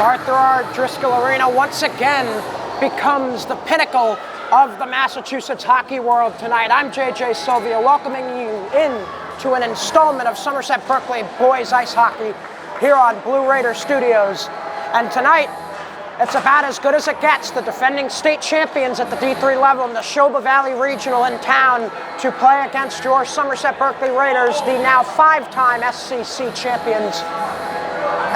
Arthur R. Driscoll Arena once again becomes the pinnacle of the Massachusetts hockey world tonight. I'm JJ Sylvia, welcoming you in to an installment of Somerset Berkley boys ice hockey here on Blue Raider Studios. And tonight, it's about as good as it gets. The defending state champions at the D3 level, Nashoba Valley Regional, in town to play against your Somerset Berkley Raiders, the now 5-time SCC champions.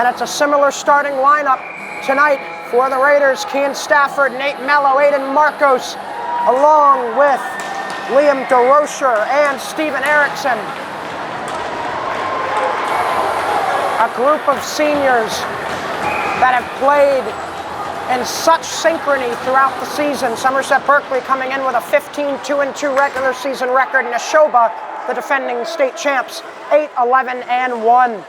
And it's a similar starting lineup tonight for the Raiders. Kean Stafford, Nate Mello, Aiden Marcos, along with Liam DeRocher and Steven Erickson. A group of seniors that have played in such synchrony throughout the season. Somerset Berkley coming in with a 15-2-2 regular season record. Nashoba, the defending state champs, 8-11-1.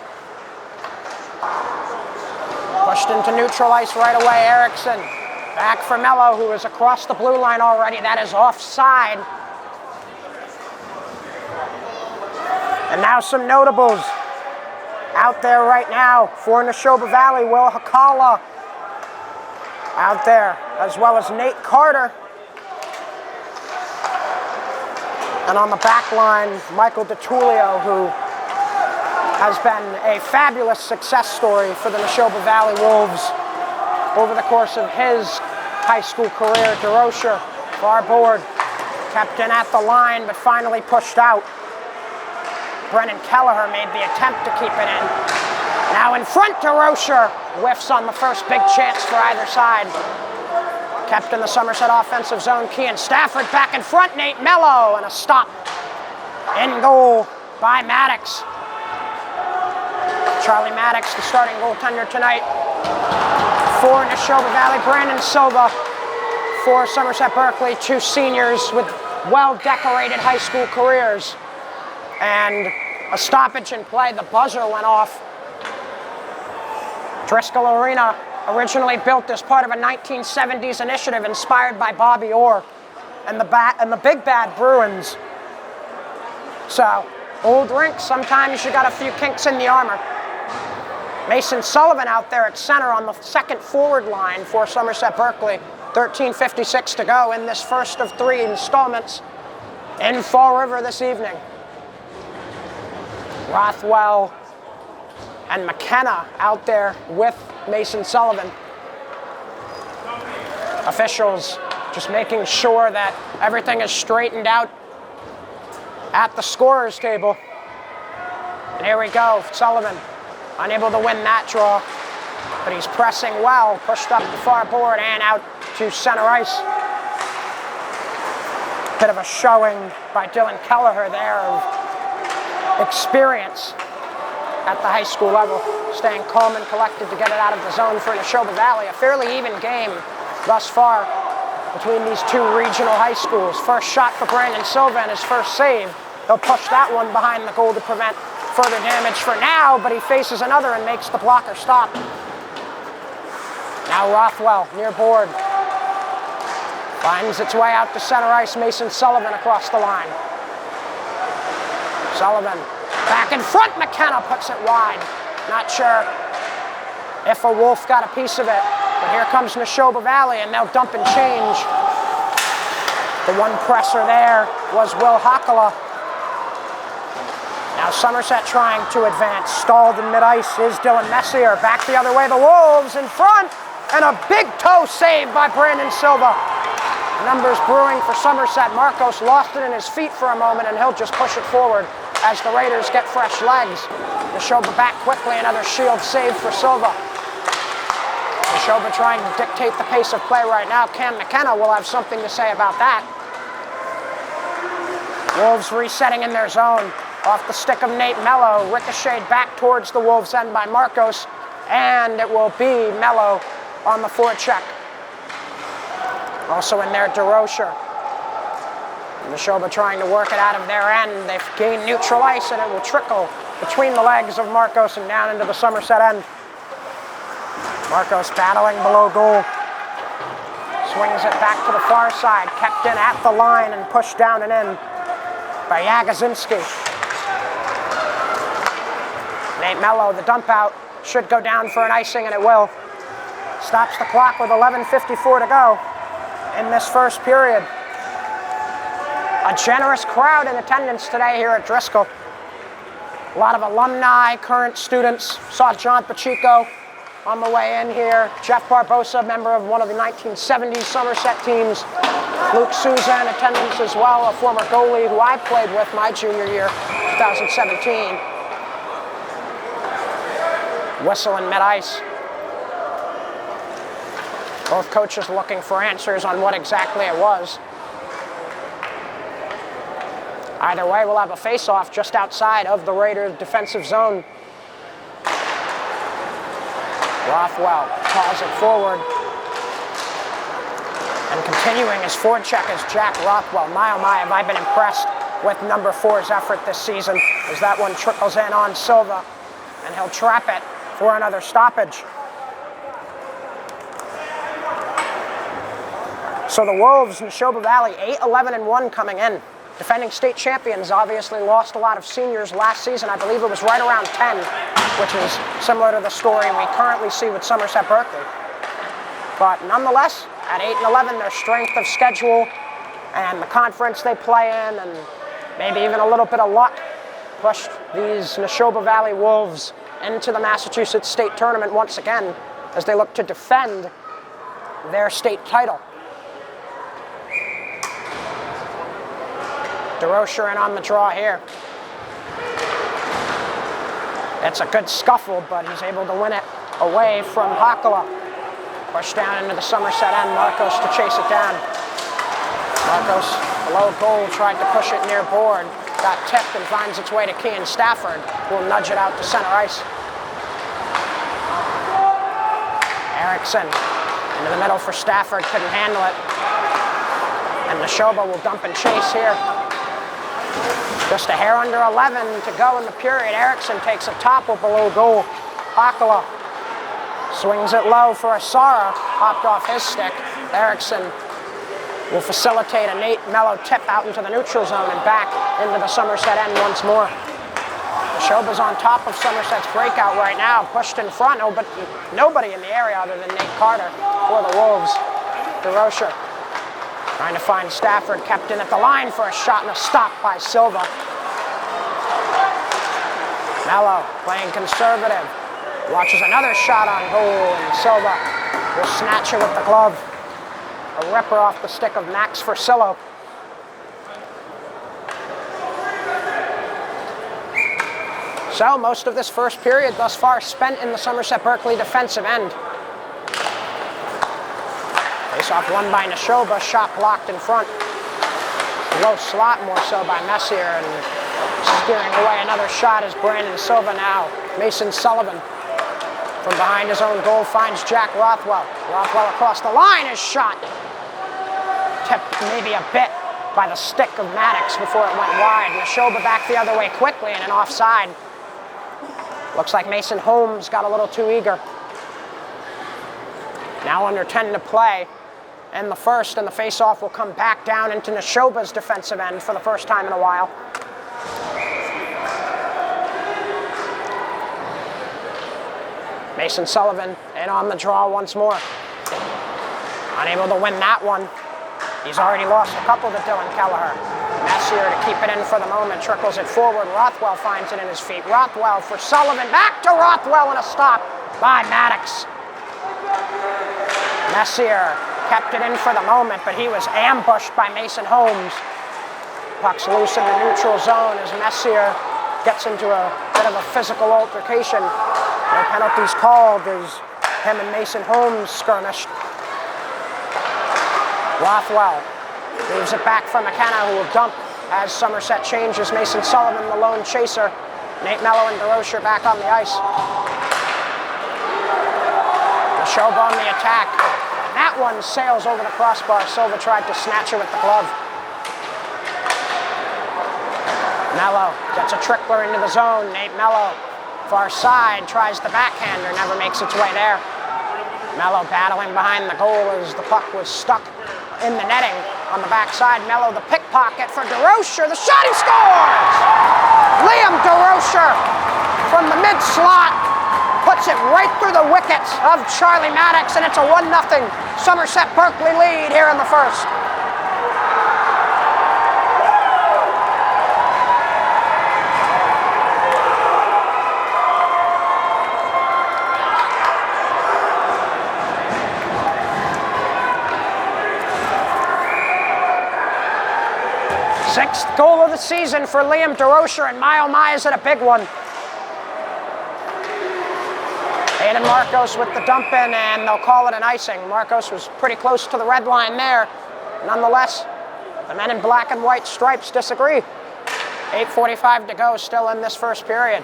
Pushed into neutral ice right away, Erickson. Back for Mello, who is across the blue line already. That is offside. And now some notables out there right now for Nashoba Valley. Will Hakala out there, as well as Nate Carter. And on the back line, Michael DiTullio, who has been a fabulous success story for the Nashoba Valley Wolves over the course of his high school career. DeRocher, far board, kept in at the line, but finally pushed out. Brennan Kelleher made the attempt to keep it in. Now in front, DeRocher whiffs on the first big chance for either side. Kept in the Somerset offensive zone. Kean Stafford back in front, Nate Mello, and a stop. In goal by Maddox. Charlie Maddox, the starting goaltender tonight for Nashoba Valley. Brandon Silva for Somerset Berkley, two seniors with well-decorated high school careers. And a stoppage in play. The buzzer went off. Driscoll Arena, originally built as part of a 1970s initiative inspired by Bobby Orr and the Big Bad Bruins. So, old rinks, sometimes you got a few kinks in the armor. Mason Sullivan out there at center on the second forward line for Somerset Berkley. 13:56 to go in this first of three installments in Fall River this evening. Rothwell and McKenna out there with Mason Sullivan. Officials just making sure that everything is straightened out at the scorer's table. And here we go, Sullivan unable to win that draw, but he's pressing well, pushed up the far board and out to center ice. Bit of a showing by Dylan Kelleher there of experience at the high school level, staying calm and collected to get it out of the zone for Nashoba Valley. A fairly even game thus far between these two regional high schools. First shot for Brandon Silva and his first save. He'll push that one behind the goal to prevent further damage for now, but he faces another and makes the blocker stop. Now Rothwell near board. Finds its way out to center ice. Mason Sullivan across the line. Sullivan back in front. McKenna puts it wide. Not sure if a Wolf got a piece of it, but here comes Nashoba Valley, and they'll dump and change. The one presser there was Will Hakala. Now Somerset trying to advance. Stalled in mid-ice is Dylan Messier. Back the other way, the Wolves in front, and a big toe save by Brandon Silva. Numbers brewing for Somerset. Marcos lost it in his feet for a moment, and he'll just push it forward as the Raiders get fresh legs. Nashoba back quickly, another shield save for Silva. Nashoba trying to dictate the pace of play right now. Cam McKenna will have something to say about that. Wolves resetting in their zone. Off the stick of Nate Mello, ricocheted back towards the Wolves' end by Marcos, and it will be Mello on the forecheck. Also in there, DeRocher. Nashoba trying to work it out of their end. They've gained neutral ice, and it will trickle between the legs of Marcos and down into the Somerset end. Marcos battling below goal. Swings it back to the far side, kept in at the line and pushed down and in by Jagosinski. Nate Mello, the dump out, should go down for an icing, and it will. stops the clock with 11:54 to go in this first period. A generous crowd in attendance today here at Driscoll. A lot of alumni, current students. Saw John Pacheco on the way in here. Jeff Barbosa, member of one of the 1970s Somerset teams. Luke Souza in attendance as well, a former goalie who I played with my junior year, 2017. Whistle in mid-ice. Both coaches looking for answers on what exactly it was. Either way, we'll have a face-off just outside of the Raiders' defensive zone. Rothwell calls it forward. And continuing his forecheck is Jack Rothwell. My, oh my, have I been impressed with number 4's effort this season as that one trickles in on Silva, and he'll trap it for another stoppage. So the Wolves, Nashoba Valley, 8-11-1 coming in. Defending state champions obviously lost a lot of seniors last season. I believe it was right around 10, which is similar to the story we currently see with Somerset Berkley. But nonetheless, at 8-11, their strength of schedule and the conference they play in, and maybe even a little bit of luck, pushed these Nashoba Valley Wolves into the Massachusetts State Tournament once again as they look to defend their state title. DeRocher in on the draw here. It's a good scuffle, but he's able to win it away from Hakala. Pushed down into the Somerset end, Marcos to chase it down. Marcos, below goal, tried to push it near board. Got tipped and finds its way to Kean Stafford, who will nudge it out to center ice. Erickson into the middle for Stafford, couldn't handle it. And Nashoba will dump and chase here. Just a hair under 11 to go in the period. Erickson takes a topple below goal. Hakala swings it low for Asara, hopped off his stick. Erickson will facilitate a Nate Mello tip out into the neutral zone and back into the Somerset end once more. Nashoba's on top of Somerset's breakout right now, pushed in front, but nobody in the area other than Nate Carter for the Wolves. DeRocher trying to find Stafford, kept in at the line for a shot and a stop by Silva. Mello playing conservative, watches another shot on goal, and Silva will snatch it with the glove. A ripper off the stick of Max Forcillo. So most of this first period thus far spent in the Somerset Berkley defensive end. Face-off won by Nashoba, shot blocked in front. Low slot more so by Messier, and steering away another shot is Brandon Silva now. Mason Sullivan from behind his own goal finds Jack Rothwell. Rothwell across the line is shot. Tipped maybe a bit by the stick of Maddox before it went wide. Nashoba back the other way quickly and an offside. Looks like Mason Holmes got a little too eager. Now under 10 to play in the first, and the face-off will come back down into Nashoba's defensive end for the first time in a while. Mason Sullivan in on the draw once more. Unable to win that one. He's already lost a couple to Dylan Kelleher. Messier to keep it in for the moment, trickles it forward. Rothwell finds it in his feet. Rothwell for Sullivan, back to Rothwell, and a stop by Maddox. Messier kept it in for the moment, but he was ambushed by Mason Holmes. Puck's loose in the neutral zone as Messier gets into a bit of a physical altercation. No penalties called as him and Mason Holmes skirmished. Rothwell leaves it back for McKenna, who will dump as Somerset changes. Mason Sullivan, the lone chaser. Nate Mello and DeRocher back on the ice. Nashoba on the attack. And that one sails over the crossbar. Silva tried to snatch it with the glove. Mello gets a trickler into the zone. Nate Mello, far side, tries the backhander, never makes its way there. Mello battling behind the goal as the puck was stuck in the netting on the backside. Mello the pickpocket for DeRocher. The shot, he scores! Liam DeRocher from the mid-slot puts it right through the wickets of Charlie Maddox, and it's a 1-0 Somerset Berkley lead here in the first. Sixth goal of the season for Liam DeRocher, and my oh my, is it a big one. Hayden Marcos with the dump in, and they'll call it an icing. Marcos was pretty close to the red line there. Nonetheless, the men in black and white stripes disagree. 8:45 to go still in this first period.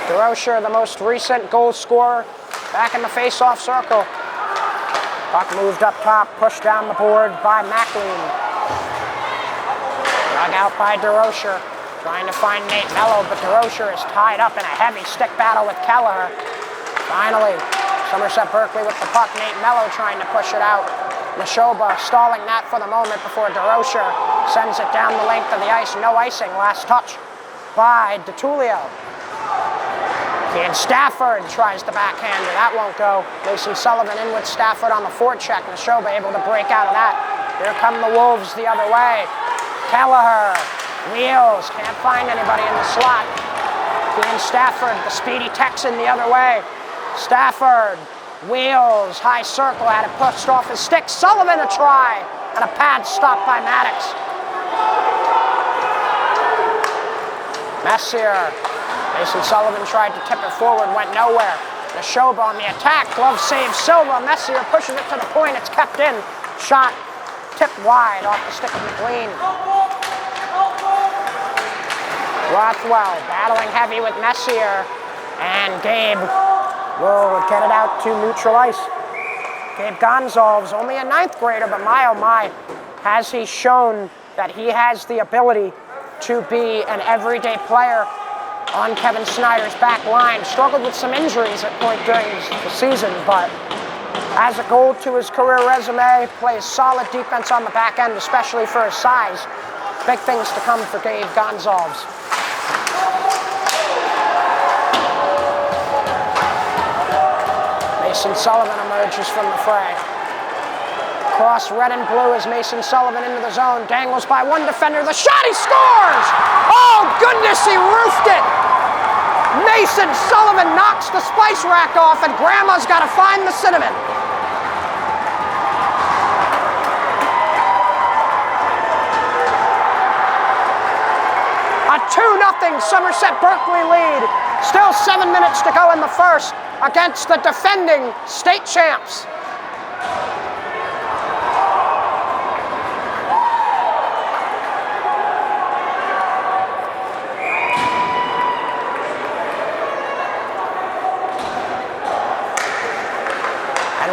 DeRocher, the most recent goal scorer, back in the face-off circle. Puck moved up top, pushed down the board by McLean. Dug out by DeRocher, trying to find Nate Mello, but DeRocher is tied up in a heavy stick battle with Kelleher. Finally, Somerset Berkley with the puck, Nate Mello trying to push it out. Nashoba stalling that for the moment before DeRocher sends it down the length of the ice. No icing, last touch by DeTulio. And Stafford tries the backhander. That won't go. Mason Sullivan in with Stafford on the forecheck. Nashoba able to break out of that. Here come the Wolves the other way. Kelleher wheels. Can't find anybody in the slot. Ian Stafford, the speedy Texan, the other way. Stafford wheels. High circle. Had it pushed off his stick. Sullivan a try. And a pad stop by Maddox. Messier. Mason Sullivan tried to tip it forward, went nowhere. Nashoba on the attack, glove save Silva. Messier pushes it to the point, it's kept in. Shot tipped wide off the stick of McLean. Rothwell battling heavy with Messier, and Gabe will get it out to neutral ice. Gabe Gonzalez, only a 9th grader, but my oh my, has he shown that he has the ability to be an everyday player on Kevin Snyder's back line. Struggled with some injuries at point during the season, but adds a goal to his career resume, plays solid defense on the back end, especially for his size. Big things to come for Dave Gonzalez. Mason Sullivan emerges from the fray. Cross red and blue as Mason Sullivan into the zone. Dangles by one defender. The shot, he scores! Oh, goodness, he roofed it! Mason Sullivan knocks the spice rack off, and Grandma's got to find the cinnamon. A 2-0 Somerset Berkley lead. Still 7 minutes to go in the first against the defending state champs.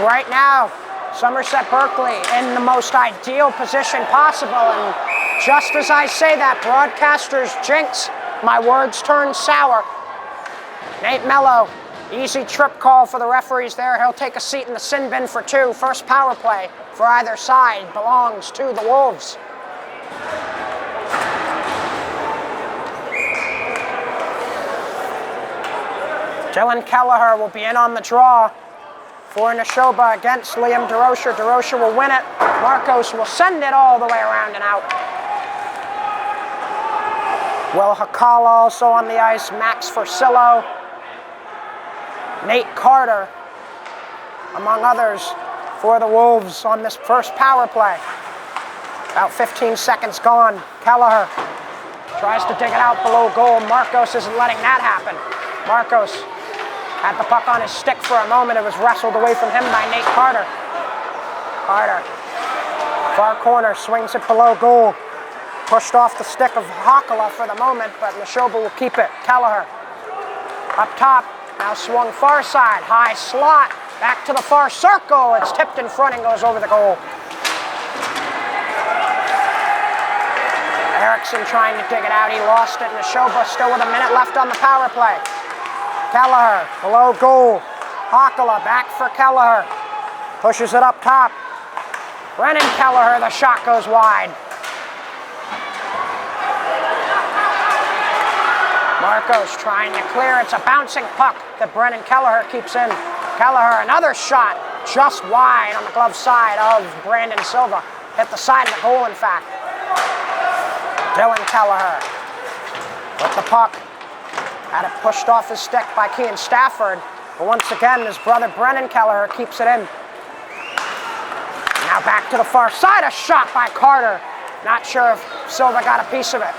Right now, Somerset Berkley in the most ideal position possible, and just as I say that, broadcasters jinx, my words turn sour. Nate Mello, easy trip call for the referees there. He'll take a seat in the sin bin for 2. First power play for either side belongs to the Wolves. Dylan Kelleher will be in on the draw for Nashoba against Liam DeRocher. DeRocher will win it. Marcos will send it all the way around and out. Will Hakala also on the ice. Max Forcillo. Nate Carter, among others, for the Wolves on this first power play. About 15 seconds gone. Kelleher tries to dig it out below goal. Marcos isn't letting that happen. Marcos had the puck on his stick for a moment. It was wrestled away from him by Nate Carter. Carter, far corner, swings it below goal. Pushed off the stick of Hakala for the moment, but Nashoba will keep it. Kelleher, up top, now swung far side, high slot, back to the far circle. It's tipped in front and goes over the goal. Erickson trying to dig it out. He lost it. Nashoba still with a minute left on the power play. Kelleher, below goal. Hakala, back for Kelleher. Pushes it up top. Brennan Kelleher, the shot goes wide. Marcos trying to clear. It's a bouncing puck that Brennan Kelleher keeps in. Kelleher, another shot just wide on the glove side of Brandon Silva. Hit the side of the goal, in fact. Dylan Kelleher with the puck. Had it pushed off his stick by Kean Stafford. But once again, his brother Brennan Kelleher keeps it in. Now back to the far side, a shot by Carter. Not sure if Silva got a piece of it.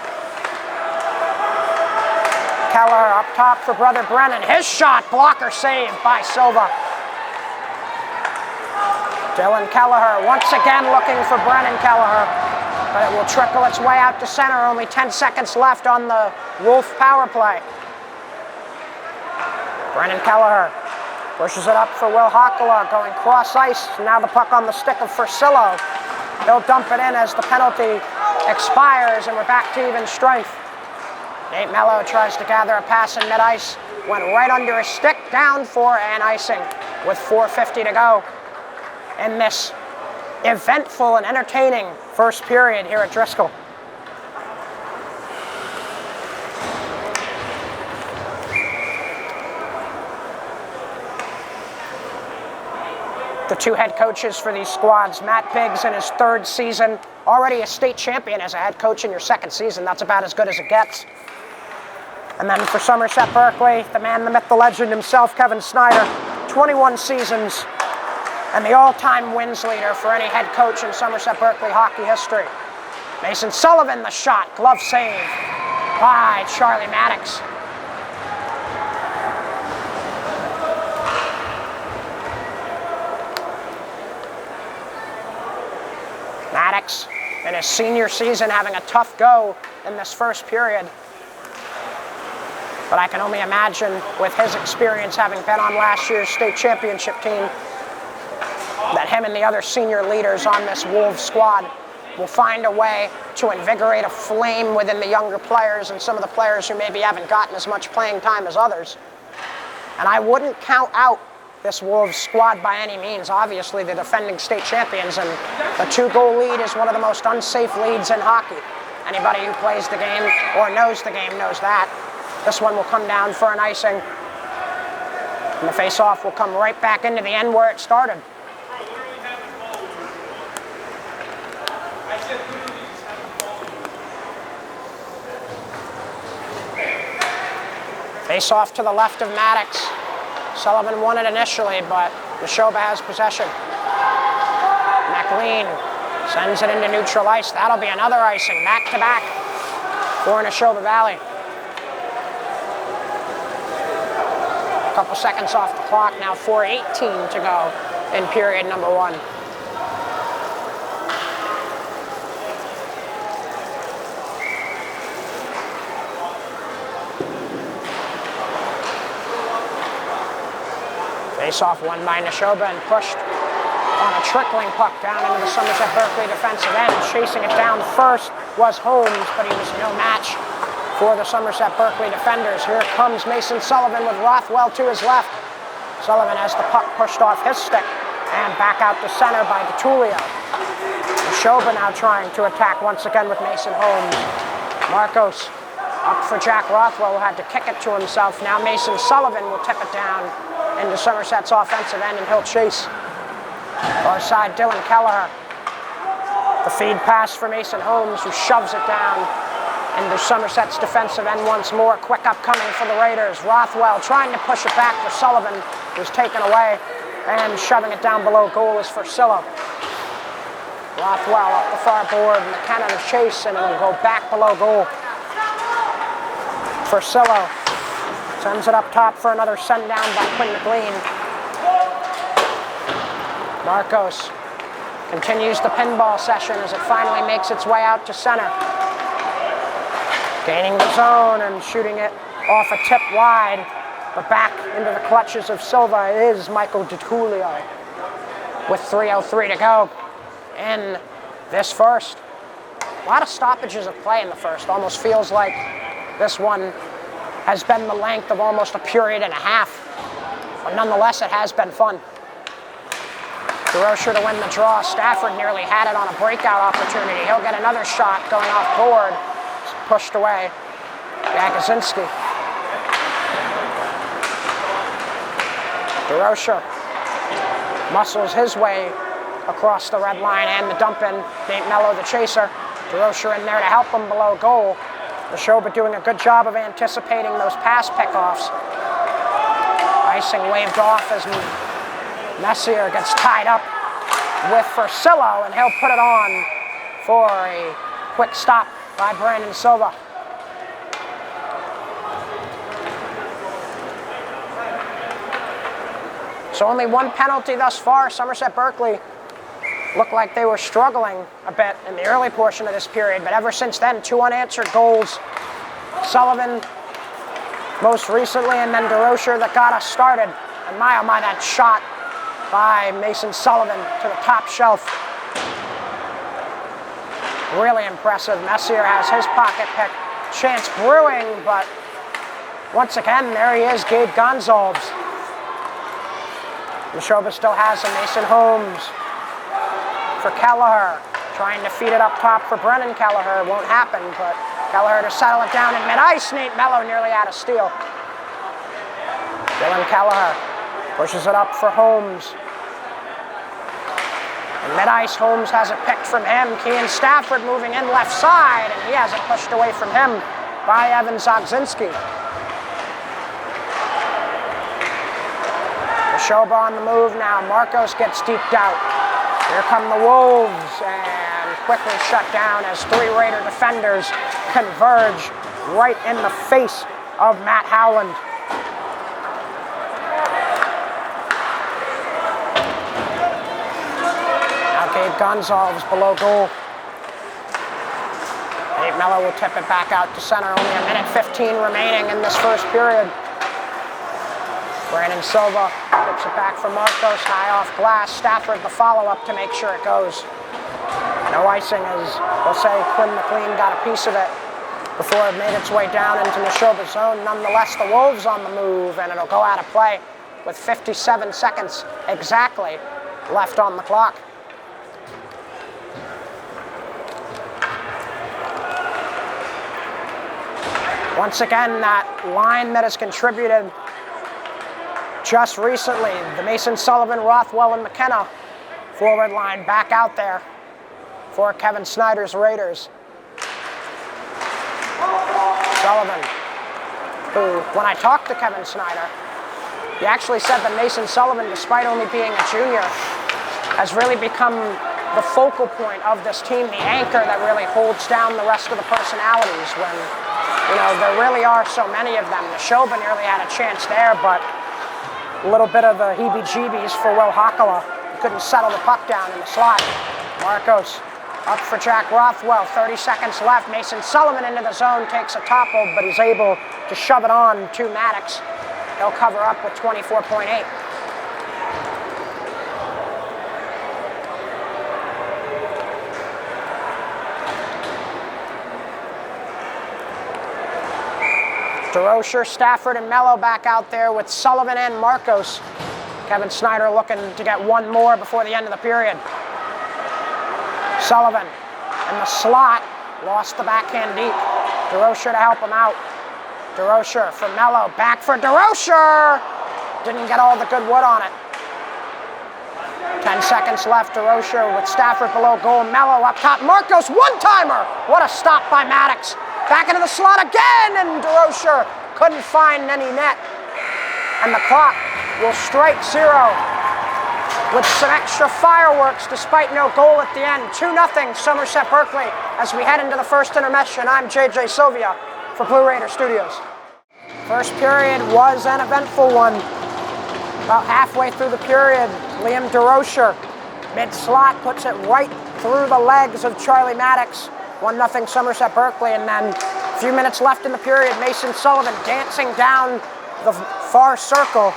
Kelleher up top for brother Brennan. His shot, blocker saved by Silva. Dylan Kelleher once again looking for Brennan Kelleher, but it will trickle its way out to center. Only 10 seconds left on the Wolf power play. Brennan Kelleher pushes it up for Will Hakala, going cross ice. Now the puck on the stick of Fursillo. He'll dump it in as the penalty expires, and we're back to even strength. Nate Mello tries to gather a pass in mid-ice. Went right under his stick, down for an icing with 4:50 to go in this eventful and entertaining first period here at Driscoll. The two head coaches for these squads, Matt Biggs in his third season, already a state champion as a head coach in your second season. That's about as good as it gets. And then for Somerset Berkley, the man, the myth, the legend himself, Kevin Snyder, 21 seasons and the all-time wins leader for any head coach in Somerset Berkley hockey history. Mason Sullivan, the shot, glove save by Charlie Maddox. Maddox, in his senior season, having a tough go in this first period. But I can only imagine, with his experience having been on last year's state championship team, that him and the other senior leaders on this Wolves squad will find a way to invigorate a flame within the younger players and some of the players who maybe haven't gotten as much playing time as others. And I wouldn't count out this Wolves squad by any means. Obviously, the defending state champions, and the 2-goal lead is one of the most unsafe leads in hockey. Anybody who plays the game or knows the game knows that. This one will come down for an icing. And the face-off will come right back into the end where it started. Face-off to the left of Maddox. Sullivan won it initially, but Nashoba has possession. McLean sends it into neutral ice. That'll be another icing, back-to-back for Nashoba Valley. A couple seconds off the clock now, 4:18 to go in period number one. Face-off won by Nashoba and pushed on a trickling puck down into the Somerset Berkley defensive end. Chasing it down first was Holmes, but he was no match for the Somerset Berkley defenders. Here comes Mason Sullivan with Rothwell to his left. Sullivan has the puck pushed off his stick and back out to center by DeTulio. Nashoba now trying to attack once again with Mason Holmes. Marcos up for Jack Rothwell, who had to kick it to himself. Now Mason Sullivan will tip it down into Somerset's offensive end, and he'll chase. Far side, Dylan Kelleher. The feed pass for Mason Holmes, who shoves it down into Somerset's defensive end once more. Quick upcoming for the Raiders. Rothwell trying to push it back for Sullivan, who's taken away, and shoving it down below goal is Fursillo. Rothwell up the far board, McKenna to chase, and it'll go back below goal. Fursillo sends it up top for another send down by Quinn McLean. Marcos continues the pinball session as it finally makes its way out to center. Gaining the zone and shooting it off a tip wide, but back into the clutches of Silva is Michael DeTulio with 3:03 to go in this first. A lot of stoppages of play in the first. Almost feels like this one has been the length of almost a period and a half. But nonetheless, it has been fun. DeRocher to win the draw. Stafford nearly had it on a breakout opportunity. He'll get another shot going off board. Pushed away. Jagosinski DeRocher muscles his way across the red line and the dump-in. Nate Mello, the chaser. DeRocher in there to help him below goal. Nashoba doing a good job of anticipating those pass pickoffs. Icing waved off as Messier gets tied up with Fursillo, and he'll put it on for a quick stop by Brandon Silva. So only one penalty thus far. Somerset Berkley looked like they were struggling a bit in the early portion of this period, but ever since then, 2 unanswered goals. Sullivan most recently, and then DeRocher that got us started. And my, oh my, that shot by Mason Sullivan to the top shelf. Really impressive. Messier has his pocket pick. Chance brewing, but once again, there he is, Gabe Gonzalez. Nashoba still has a Mason Holmes for Kelleher, trying to feed it up top for Brennan Kelleher. Won't happen, but Kelleher to settle it down in mid-ice. Nate Mello nearly out of steal. Dylan Kelleher pushes it up for Holmes. In mid-ice, Holmes has it picked from him. Kean Stafford moving in left side, and he has it pushed away from him by Evan Zogzinski. Nashoba on the move now. Marcos gets deked out. Here come the Wolves, and quickly shut down as 3 Raider defenders converge right in the face of Matt Howland. Now Gabe Gonzalez below goal. Nate Mello will tip it back out to center. Only a minute 15 remaining in this first period. Brandon Silva flips it back for Marcos, high off glass. Stafford the follow-up to make sure it goes. No icing as we'll say Quinn McLean got a piece of it before it made its way down into Nashoba's zone. Nonetheless, the Wolves on the move, and it'll go out of play with 57 seconds exactly left on the clock. Once again, that line that has contributed just recently, the Mason Sullivan, Rothwell, and McKenna forward line back out there for Kevin Snyder's Raiders. Sullivan, who, when I talked to Kevin Snyder, he actually said that Mason Sullivan, despite only being a junior, has really become the focal point of this team, the anchor that really holds down the rest of the personalities when, you know, there really are so many of them. Nashoba nearly had a chance there, but a little bit of the heebie-jeebies for Will Hakala. He couldn't settle the puck down in the slot. Marcos up for Jack Rothwell. 30 seconds left. Mason Sullivan into the zone, takes a topple, but he's able to shove it on to Maddox. He'll cover up with 24.8. DeRocher, Stafford, and Mello back out there with Sullivan and Marcos. Kevin Snyder looking to get one more before the end of the period. Sullivan in the slot, lost the backhand deep. DeRocher to help him out. DeRocher for Mello, back for DeRocher! Didn't get all the good wood on it. 10 seconds left, DeRocher with Stafford below goal. Mello up top, Marcos, one-timer! What a stop by Maddox. Back into the slot again, and DeRocher couldn't find any net. And the clock will strike 0 with some extra fireworks despite no goal at the end. 2-0 Somerset Berkley as we head into the first intermission. I'm JJ Sylvia for Blue Raider Studios. First period was an eventful one. About halfway through the period, Liam DeRocher, mid-slot, puts it right through the legs of Charlie Maddox. 1-0 Somerset Berkley, and then a few minutes left in the period, Mason Sullivan dancing down the far circle,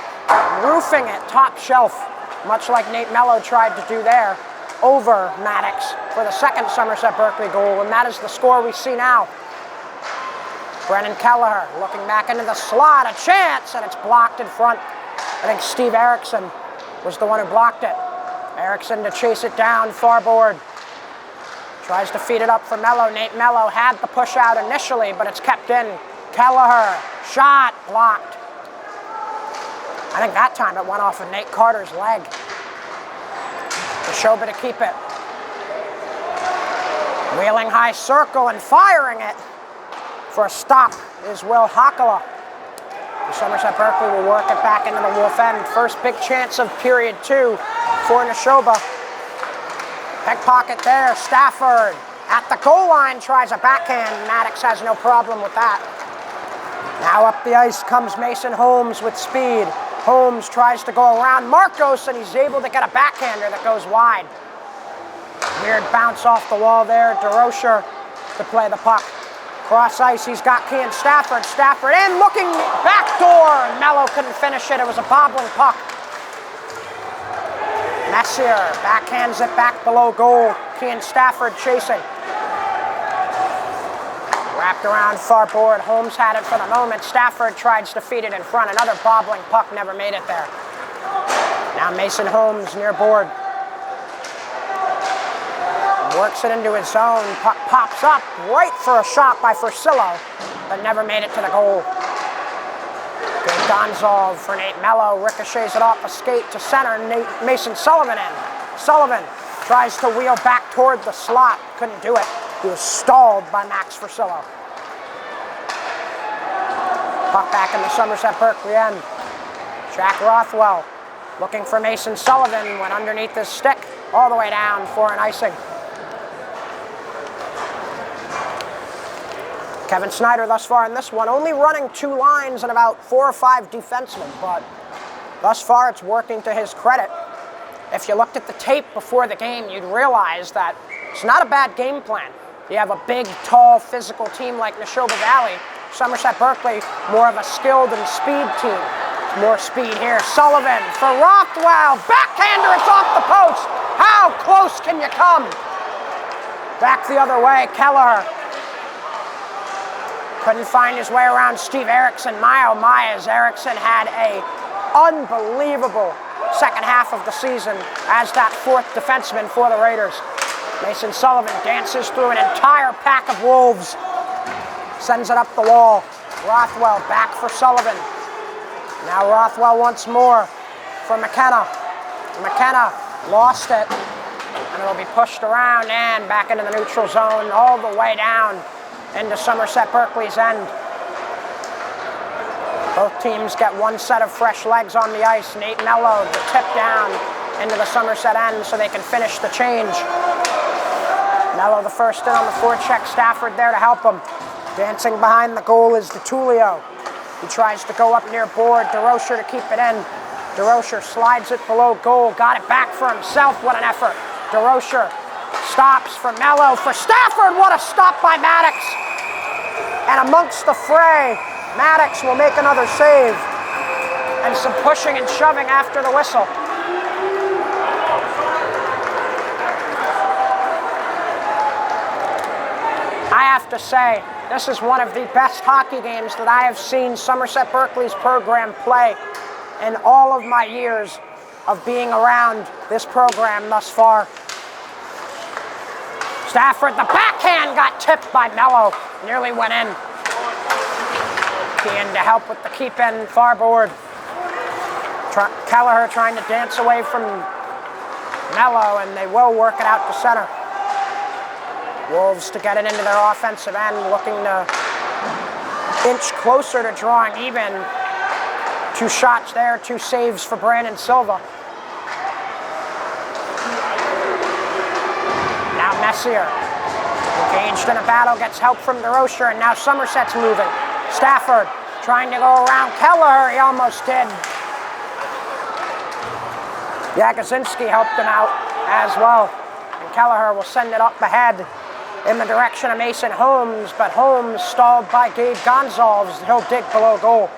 roofing it top shelf, much like Nate Mello tried to do there, over Maddox for the second Somerset Berkley goal, and that is the score we see now. Brennan Kelleher looking back into the slot, a chance, and it's blocked in front. I think Steve Erickson was the one who blocked it. Erickson to chase it down, far board. Tries to feed it up for Mello. Nate Mello had the push out initially, but it's kept in. Kelleher, shot, blocked. I think that time it went off of Nate Carter's leg. Nashoba to keep it. Wheeling high circle and firing it for a stop is Will Hakala. Somerset Berkley will work it back into the Wolf End. First big chance of period 2 for Nashoba. Pickpocket there, Stafford at the goal line tries a backhand. Maddox has no problem with that. Now up the ice comes Mason Holmes with speed. Holmes tries to go around Marcos and he's able to get a backhander that goes wide. Weird bounce off the wall there. DeRocher to play the puck. Cross ice, he's got Kean Stafford. Stafford in, looking backdoor. Mello couldn't finish it. It was a bobbling puck. Messier backhands it back below goal. Kean Stafford chasing. Wrapped around far board. Holmes had it for the moment. Stafford tries to feed it in front. Another bobbling puck, never made it there. Now Mason Holmes near board. Works it into his zone. Puck pops up right for a shot by Fursillo, but never made it to the goal. Good Gonzalez for Nate Mello. Ricochets it off a skate to center. Mason Sullivan in. Sullivan tries to wheel back toward the slot. Couldn't do it. He was stalled by Max Fursillo. Puck back in the Somerset Berkley end. Jack Rothwell looking for Mason Sullivan. Went underneath his stick all the way down for an icing. Kevin Snyder thus far in this one, only running 2 lines and about 4 or 5 defensemen, but thus far it's working to his credit. If you looked at the tape before the game, you'd realize that it's not a bad game plan. You have a big, tall, physical team like Nashoba Valley. Somerset Berkley, more of a skilled and speed team. More speed here. Sullivan for Rothwell. Backhander, it's off the post. How close can you come? Back the other way, Kelleher. Couldn't find his way around Steve Erickson. Myers. Erickson had a unbelievable second half of the season as that 4th defenseman for the Raiders. Mason Sullivan dances through an entire pack of Wolves. Sends it up the wall. Rothwell back for Sullivan. Now Rothwell once more for McKenna. McKenna lost it. And it'll be pushed around and back into the neutral zone all the way down into Somerset Berkley's end. Both teams get one set of fresh legs on the ice. Nate Mello, the tip down into the Somerset end so they can finish the change. Mello the first in on the forecheck. Stafford there to help him. Dancing behind the goal is DeTulio. He tries to go up near board. DeRocher to keep it in. DeRocher slides it below goal. Got it back for himself. What an effort. DeRocher stops for Mello, for Stafford. What a stop by Maddox. And amongst the fray, Maddox will make another save. And some pushing and shoving after the whistle. I have to say, this is one of the best hockey games that I have seen Somerset Berkley's program play in all of my years of being around this program thus far. Stafford, the backhand got tipped by Mello. Nearly went in. Kean to help with the keep in far board. Kelleher trying to dance away from Mello, and they will work it out to center. Wolves to get it into their offensive end, looking to inch closer to drawing even. 2 shots there, 2 saves for Brandon Silva. Now Messier, engaged in a battle, gets help from DeRocher, and now Somerset's moving. Stafford trying to go around Kelleher, he almost did. Jagosinski helped him out as well. And Kelleher will send it up ahead in the direction of Mason Holmes, but Holmes stalled by Gabe Gonzalez. He'll dig below goal.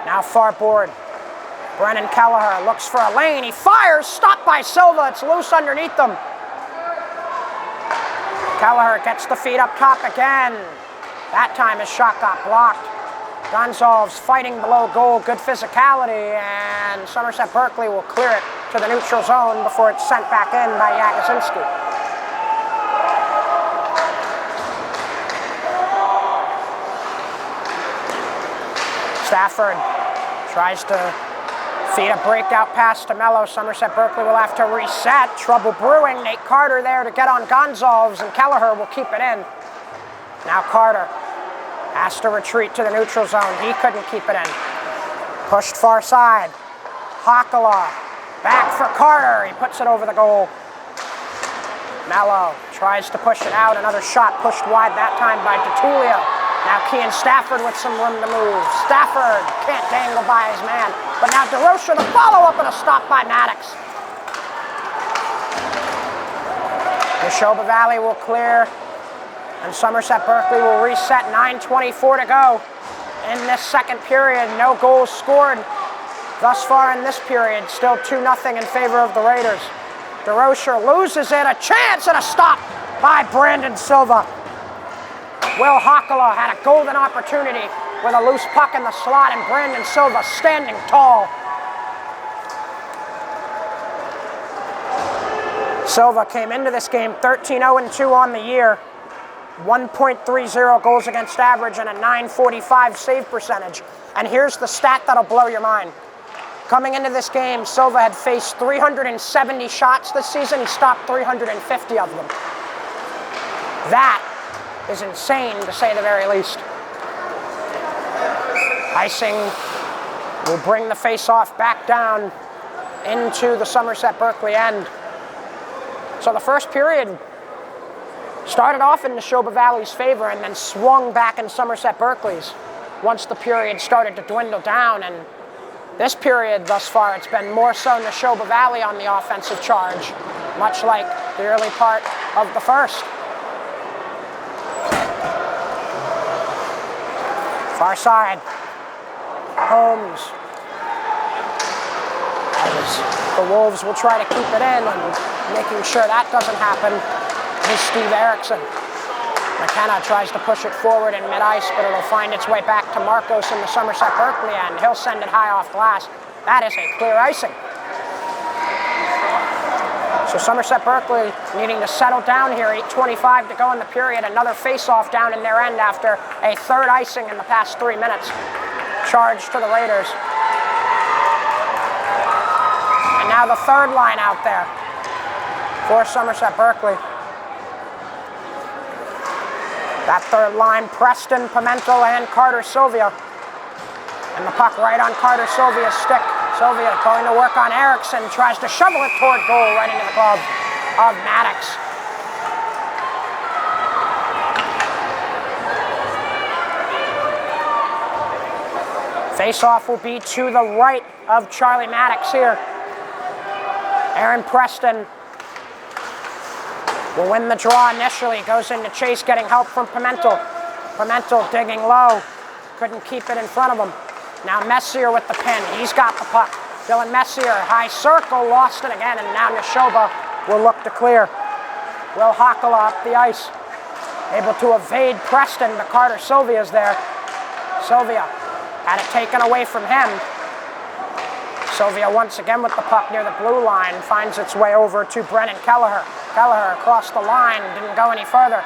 Now far board. Brennan Kelleher looks for a lane. He fires, stopped by Silva. It's loose underneath them. Kelleher gets the feet up top again. That time his shot got blocked. Gonzalez fighting below goal, good physicality, and Somerset Berkley will clear it to the neutral zone before it's sent back in by Jagosinski. Stafford tries to Feed a breakout pass to Mello. Somerset Berkley will have to reset. Trouble brewing. Nate Carter there to get on Gonzalez, and Kelleher will keep it in. Now Carter has to retreat to the neutral zone. He couldn't keep it in. Pushed far side. Hakala back for Carter. He puts it over the goal. Mello tries to push it out. Another shot pushed wide that time by DeTulio. Now Kean Stafford with some room to move. Stafford can't dangle by his man. But now DeRocher, the follow-up and a stop by Maddox. Nashoba Valley will clear, and Somerset Berkley will reset. 9:24 to go in this second period. No goals scored thus far in this period. Still 2-0 in favor of the Raiders. DeRocher loses it. A chance and a stop by Brandon Silva. Will Hakala had a golden opportunity with a loose puck in the slot, and Brandon Silva standing tall. Silva came into this game 13-0-2 on the year, 1.30 goals against average and a .945 save percentage. And here's the stat that'll blow your mind. Coming into this game, Silva had faced 370 shots this season. He stopped 350 of them. That is insane, to say the very least. Icing will bring the face-off back down into the Somerset Berkley end. So the first period started off in Nashoba Valley's favor and then swung back in Somerset Berkley's once the period started to dwindle down. And this period thus far, it's been more so Nashoba Valley on the offensive charge, much like the early part of the first. Far side. Holmes. As the Wolves will try to keep it in, and making sure that doesn't happen is Steve Erickson. McKenna tries to push it forward in mid-ice, but it'll find its way back to Marcos in the Somerset Berkley end. He'll send it high off glass. That is a clear icing. So Somerset Berkley needing to settle down here. 8:25 to go in the period. Another face-off down in their end after a third icing in the past 3 minutes. Charge to the Raiders. And now the third line out there for Somerset Berkley. That third line, Preston, Pimentel, and Carter Sylvia. And the puck right on Carter Sylvia's stick. Sylvia going to work on Erickson, tries to shovel it toward goal right into the glove of Maddox. Face-off will be to the right of Charlie Maddox here. Aaron Preston will win the draw initially, goes into chase, getting help from Pimentel. Pimentel digging low, couldn't keep it in front of him. Now Messier with the pin, he's got the puck. Dylan Messier, high circle, lost it again, and now Nashoba will look to clear. Will Hakala up the ice, able to evade Preston, but Carter Sylvia's there. Sylvia had it taken away from him. Sylvia once again with the puck near the blue line, finds its way over to Brennan Kelleher. Kelleher across the line, didn't go any further.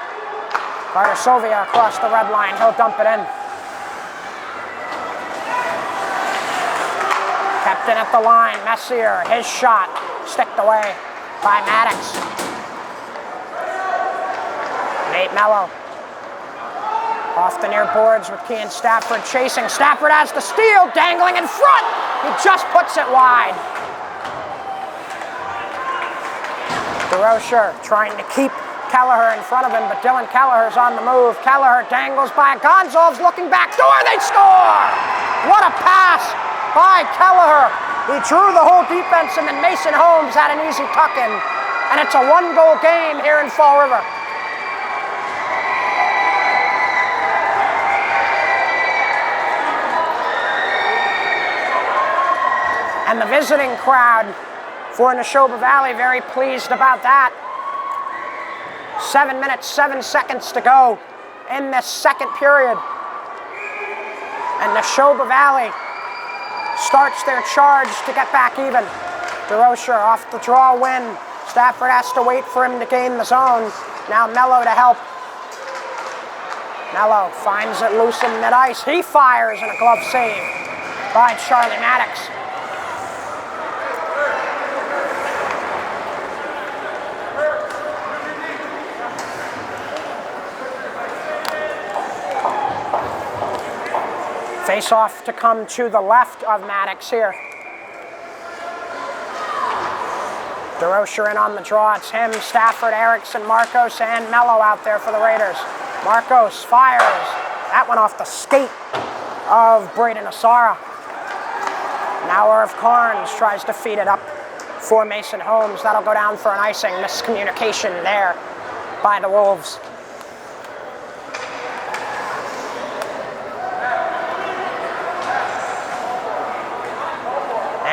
Carter Sylvia across the red line, he'll dump it in. Kept in at the line, Messier, his shot, sticked away by Maddox. Nate Mello. Off the near boards with Kean Stafford chasing. Stafford has the steal, dangling in front. He just puts it wide. DeRocher trying to keep Kelleher in front of him, but Dylan Kelleher's on the move. Kelleher dangles by Gonzalez, looking back door, they score! What a pass by Kelleher. He drew the whole defense, and then Mason Holmes had an easy tuck-in. And it's a one-goal game here in Fall River. And the visiting crowd for Nashoba Valley very pleased about that. 7 minutes, 7 seconds to go in this second period. And Nashoba Valley starts their charge to get back even. DeRocher off the draw win. Stafford has to wait for him to gain the zone. Now Mello to help. Mello finds it loose in mid-ice. He fires and a glove save by Charlie Maddox. Face-off to come to the left of Maddox here. DeRocher in on the draw. It's him, Stafford, Erickson, Marcos, and Mello out there for the Raiders. Marcos fires. That went off the skate of Braden Asara. Now Irv Carnes tries to feed it up for Mason Holmes. That'll go down for an icing. Miscommunication there by the Wolves.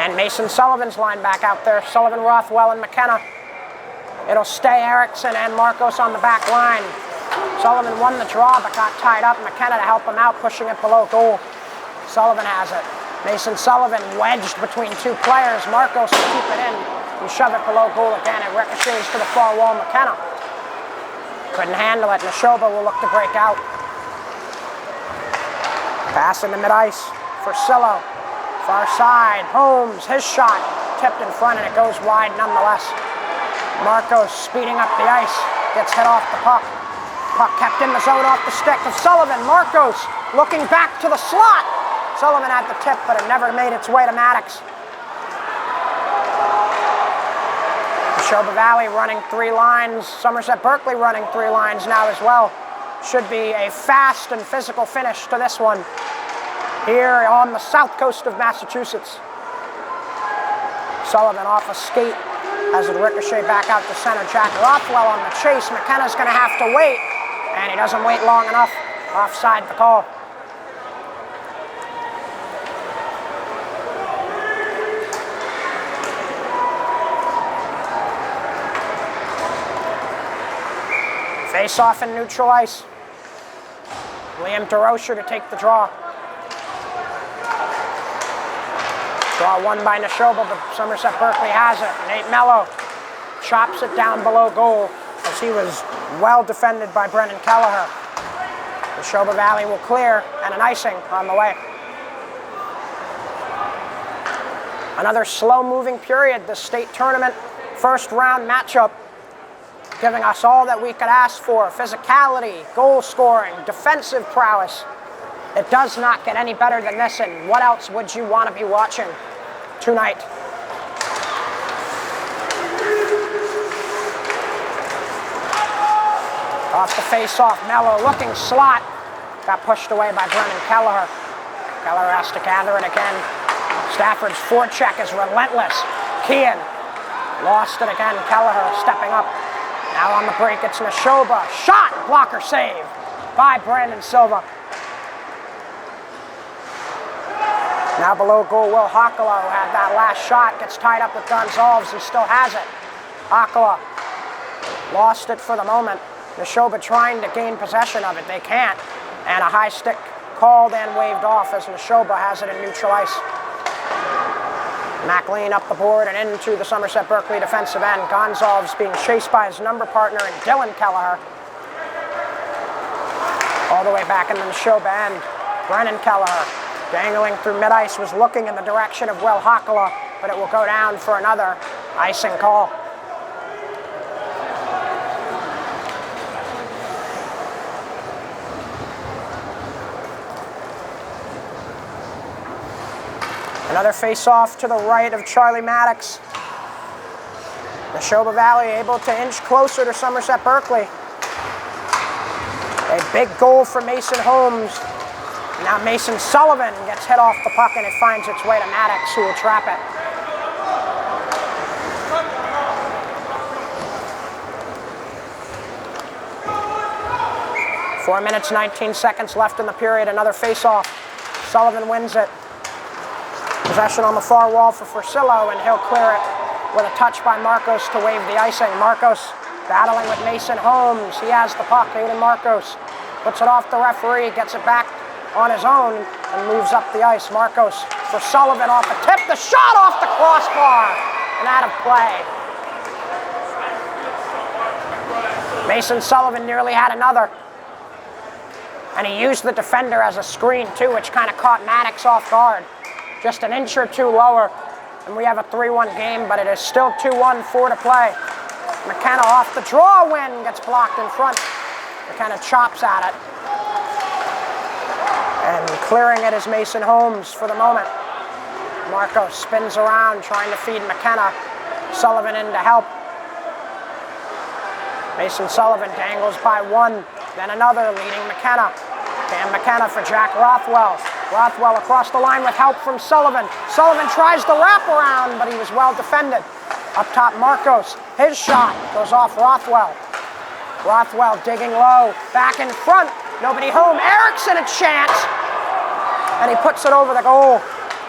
And Mason Sullivan's line back out there. Sullivan, Rothwell, and McKenna. It'll stay Erickson and Marcos on the back line. Sullivan won the draw but got tied up. McKenna to help him out, pushing it below goal. Sullivan has it. Mason Sullivan wedged between two players. Marcos will keep it in and shove it below goal again. It ricochets to the far wall. McKenna couldn't handle it. Nashoba will look to break out. Pass into mid-ice for Sillo. Far side, Holmes, his shot tipped in front and it goes wide nonetheless. Marcos speeding up the ice, gets hit off the puck. Puck kept in the zone off the stick of Sullivan. Marcos looking back to the slot. Sullivan had the tip, but it never made its way to Maddox. Nashoba Valley running 3 lines. Somerset Berkley running 3 lines now as well. Should be a fast and physical finish to this one here on the south coast of Massachusetts. Sullivan off a skate as it ricochet back out to center. Jack Rothwell on the chase. McKenna's going to have to wait, and he doesn't wait long enough. Offside the call. Face off in neutral ice. Liam DeRocher to take the draw. Draw won by Nashoba, but Somerset Berkley has it. Nate Mello chops it down below goal as he was well defended by Brennan Kelleher. Nashoba Valley will clear, and an icing on the way. Another slow-moving period, the state tournament first-round matchup, giving us all that we could ask for: physicality, goal scoring, defensive prowess. It does not get any better than this, and what else would you want to be watching tonight? Off the face-off, Mello looking slot. Got pushed away by Brennan Kelleher. Kelleher has to gather it again. Stafford's forecheck is relentless. Kean lost it again. Kelleher stepping up. Now on the break, it's Nashoba. Shot! Blocker save by Brandon Silva. Now below goal, Will Hakala, who had that last shot, gets tied up with Gonzalez. He still has it. Hakala lost it for the moment. Nashoba trying to gain possession of it. They can't. And a high stick called and waved off as Nashoba has it in neutral ice. McLean up the board and into the Somerset Berkley defensive end. Gonzalez being chased by his number partner in Dylan Kelleher. All the way back in the Nashoba end. Brennan Kelleher, dangling through mid-ice, was looking in the direction of Will Hakala, but it will go down for another icing call. Another face-off to the right of Charlie Maddox. Nashoba Valley able to inch closer to Somerset Berkley. A big goal for Mason Holmes. Now Mason Sullivan gets hit off the puck and it finds its way to Maddox, who will trap it. Four minutes, 19 seconds left in the period. Another face-off. Sullivan wins it. Possession on the far wall for Forcillo, and he'll clear it with a touch by Marcos to wave the icing. Marcos battling with Mason Holmes. He has the puck. Aiden Marcos puts it off the referee, gets it back on his own, and moves up the ice. Marcos for Sullivan off the tip. The shot off the crossbar and out of play. Mason Sullivan nearly had another. And he used the defender as a screen too, which kind of caught Maddox off guard. Just an inch or two lower, and we have a 3-1 game, but it is still 2-1, 4 to play. McKenna off the draw win, gets blocked in front. McKenna chops at it. And clearing it is Mason Holmes for the moment. Marcos spins around trying to feed McKenna. Sullivan in to help. Mason Sullivan dangles by one, then another, leading McKenna. Cam McKenna for Jack Rothwell. Rothwell across the line with help from Sullivan. Sullivan tries the wraparound, but he was well defended. Up top, Marcos. His shot goes off Rothwell. Rothwell digging low, back in front. Nobody home. Erickson a chance. And he puts it over the goal.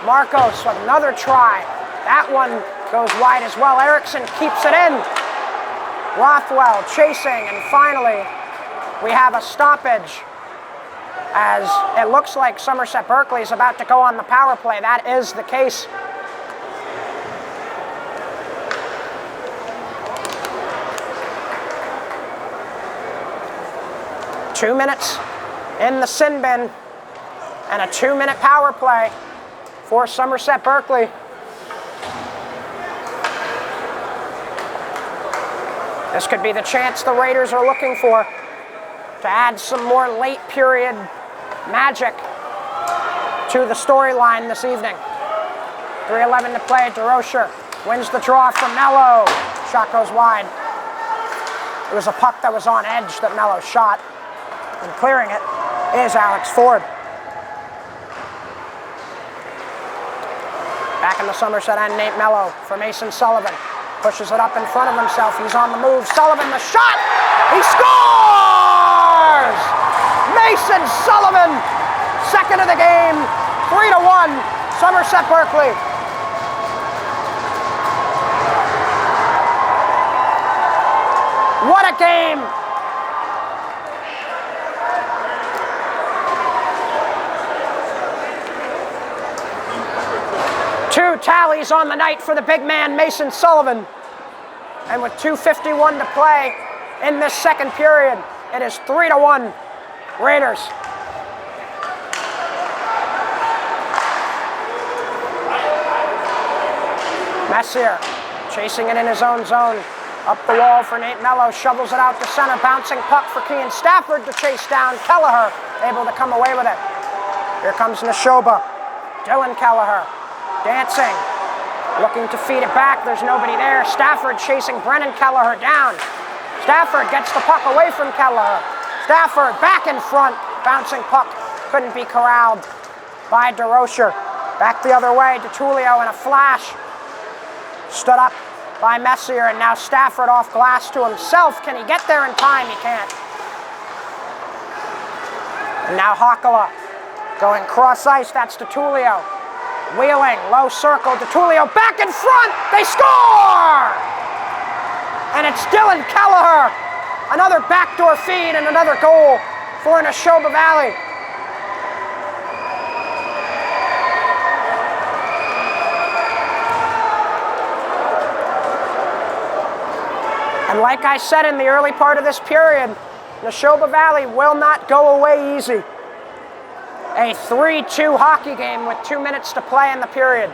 Marcos with another try. That one goes wide as well. Erickson keeps it in. Rothwell chasing, and finally we have a stoppage as it looks like Somerset Berkley is about to go on the power play. That is the case. Two minutes in the sin bin and a 2-minute power play for Somerset Berkley. This could be the chance the Raiders are looking for to add some more late period magic to the storyline this evening. 3:11 to play. DeRocher wins the draw from Mello. Shot goes wide. It was a puck that was on edge that Mello shot. And clearing it is Alex Ford. Back in the Somerset end, Nate Mello for Mason Sullivan. Pushes it up in front of himself. He's on the move. Sullivan, the shot! He scores! Mason Sullivan, second of the game, 3-1, Somerset Berkley. What a game! Two tallies on the night for the big man, Mason Sullivan. And with 2:51 to play in this second period, it is 3-1 Raiders. Messier chasing it in his own zone. Up the wall for Nate Mello, shovels it out to center, bouncing puck for Kean Stafford to chase down. Kelleher able to come away with it. Here comes Nashoba. Dylan Kelleher dancing, looking to feed it back. There's nobody there. Stafford chasing Brennan Kelleher down. Stafford gets the puck away from Kelleher. Stafford back in front. Bouncing puck couldn't be corralled by DeRocher. Back the other way. DeTulio in a flash. Stood up by Messier, and now Stafford off glass to himself. Can he get there in time? He can't. And now Hakala going cross ice. That's DeTulio. Wheeling, low circle, DeTulio back in front, they score! And it's Dylan Kelleher, another backdoor feed and another goal for Nashoba Valley. And like I said in the early part of this period, Nashoba Valley will not go away easy. A 3-2 hockey game with 2 minutes to play in the period.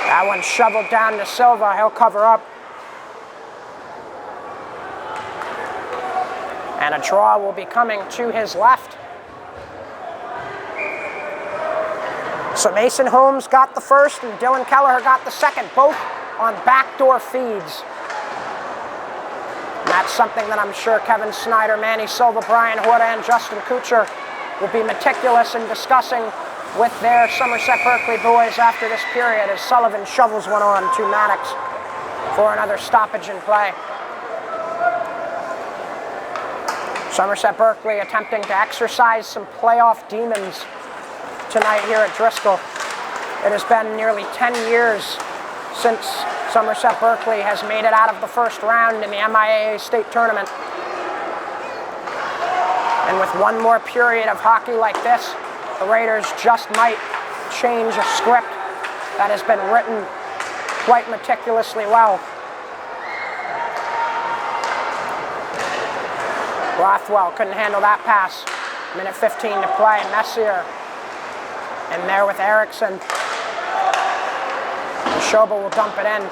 That one shoveled down to Silva. He'll cover up. And a draw will be coming to his left. So Mason Holmes got the first and Dylan Kelleher got the second, both on backdoor feeds. And that's something that I'm sure Kevin Snyder, Manny Silva, Brian Horta, and Justin Kuchar will be meticulous in discussing with their Somerset Berkley boys after this period as Sullivan shovels one on to Maddox for another stoppage in play. Somerset Berkley attempting to exercise some playoff demons tonight here at Driscoll. It has been nearly 10 years since Somerset Berkley has made it out of the first round in the MIAA state tournament. And with one more period of hockey like this, the Raiders just might change a script that has been written quite meticulously well. Rothwell couldn't handle that pass. Minute 15 to play. Messier in there with Erickson. Nashoba will dump it in.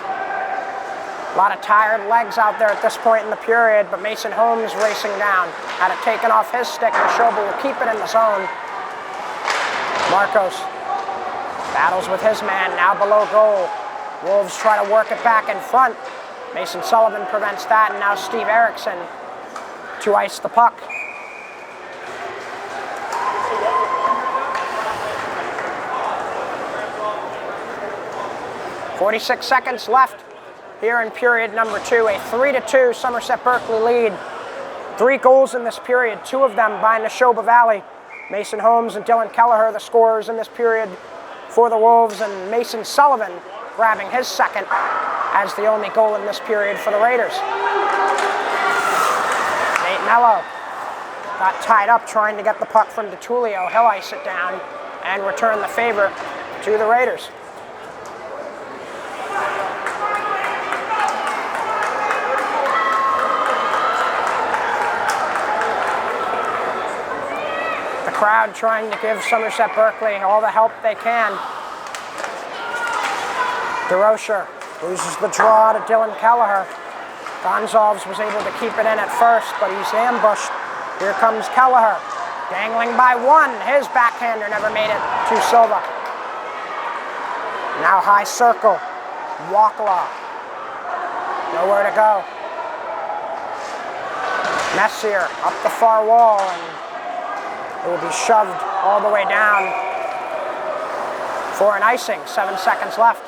A lot of tired legs out there at this point in the period, but Mason Holmes racing down. Had it taken off his stick. Nashoba will keep it in the zone. Marcos battles with his man, now below goal. Wolves try to work it back in front. Mason Sullivan prevents that, and now Steve Erickson to ice the puck. "46 seconds left here in period number 2. A 3-2 Somerset Berkley lead. 3 goals in this period, 2 of them by Nashoba Valley. Mason Holmes and Dylan Kelleher, the scorers in this period for the Wolves, and Mason Sullivan grabbing his second as the only goal in this period for the Raiders. Nate Mello got tied up trying to get the puck from DeTulio. He'll ice it down and return the favor to the Raiders. The crowd trying to give Somerset Berkley all the help they can. DeRocher loses the draw to Dylan Kelleher. Gonzalez was able to keep it in at first, but he's ambushed. Here comes Kelleher, dangling by 1. His backhander never made it to Silva. Now high circle, Wakala. Nowhere to go. Messier up the far wall, and it will be shoved all the way down for an icing. 7 seconds left.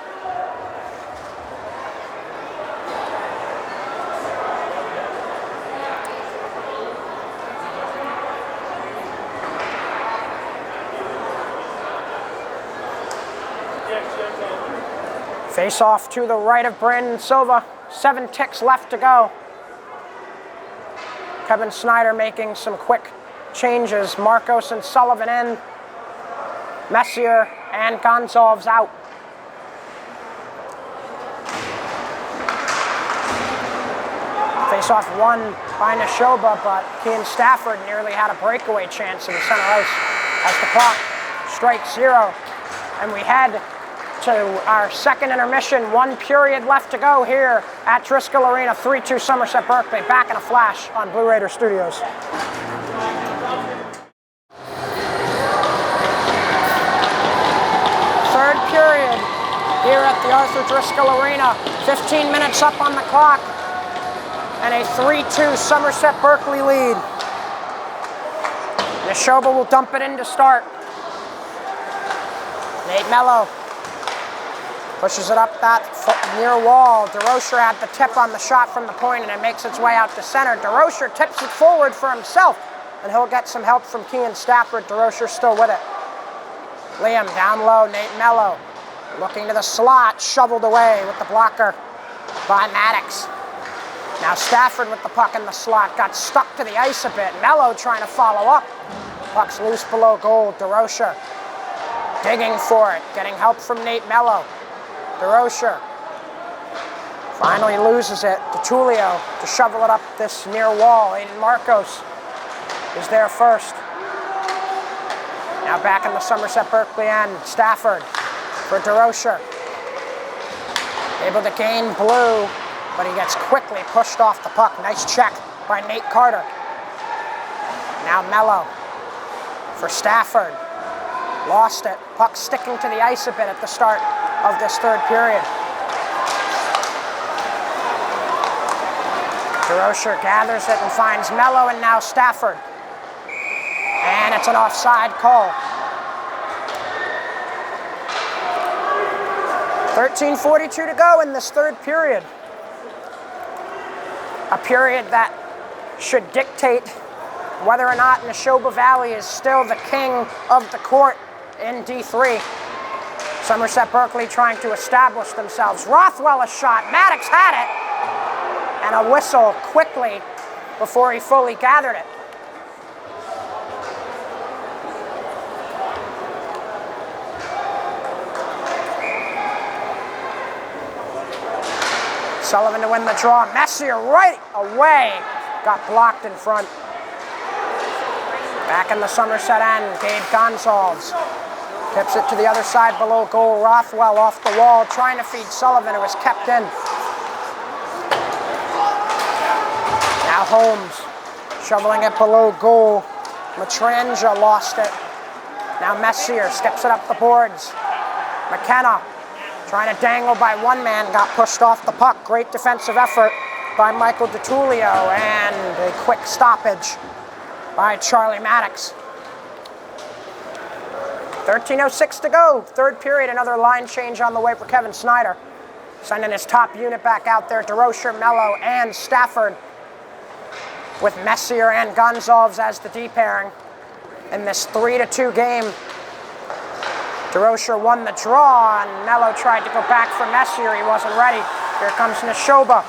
Face off to the right of Brandon Silva. 7 ticks left to go. Kevin Snyder making some quick changes. Marcos and Sullivan in. Messier and Gonzalez out. Face off won by Nashoba, but Kean Stafford nearly had a breakaway chance in the center ice as the clock strikes 0. And we head to our second intermission. 1 period left to go here at Driscoll Arena. 3-2 Somerset Berkley. Back in a flash on Blue Raider Studios. Third period here at the Arthur Driscoll Arena. 15 minutes up on the clock, and a 3-2 Somerset Berkley lead. Nashoba will dump it in to start. Nate Mello pushes it up that near wall. DeRocher had the tip on the shot from the point, and it makes its way out to center. DeRocher tips it forward for himself, and he'll get some help from Kean Stafford. DeRocher still with it. Liam down low, Nate Mello looking to the slot, shoveled away with the blocker by Maddox. Now Stafford with the puck in the slot, got stuck to the ice a bit. Mello trying to follow up. Puck's loose below goal. DeRocher digging for it, getting help from Nate Mello. DeRocher finally loses it. DeTulio to shovel it up this near wall. Aiden Marcos is there first. Now back in the Somerset Berkley end. Stafford for DeRocher. Able to gain blue, but he gets quickly pushed off the puck. Nice check by Nate Carter. Now Mello for Stafford. Lost it. Puck sticking to the ice a bit at the start of this third period. DeRocher gathers it and finds Mello, and now Stafford. And it's an offside call. 13:42 to go in this third period. A period that should dictate whether or not Nashoba Valley is still the king of the court in D3. Somerset Berkley trying to establish themselves. Rothwell a shot. Maddox had it. And a whistle quickly before he fully gathered it. Sullivan to win the draw. Messier right away. Got blocked in front. Back in the Somerset end, Gabe Gonzalez. Tips it to the other side below goal. Rothwell off the wall, trying to feed Sullivan, who was kept in. Now Holmes shoveling it below goal. Matranja lost it. Now Messier skips it up the boards. McKenna trying to dangle by one man, got pushed off the puck. Great defensive effort by Michael DiTullio, and a quick stoppage by Charlie Maddox. 13:06 to go, third period, another line change on the way for Kevin Snyder. Sending his top unit back out there, DeRocher, Mello, and Stafford, with Messier and Gonzalez as the D pairing in this 3-2 game. DeRocher won the draw, and Mello tried to go back for Messier. He wasn't ready. Here comes Nashoba.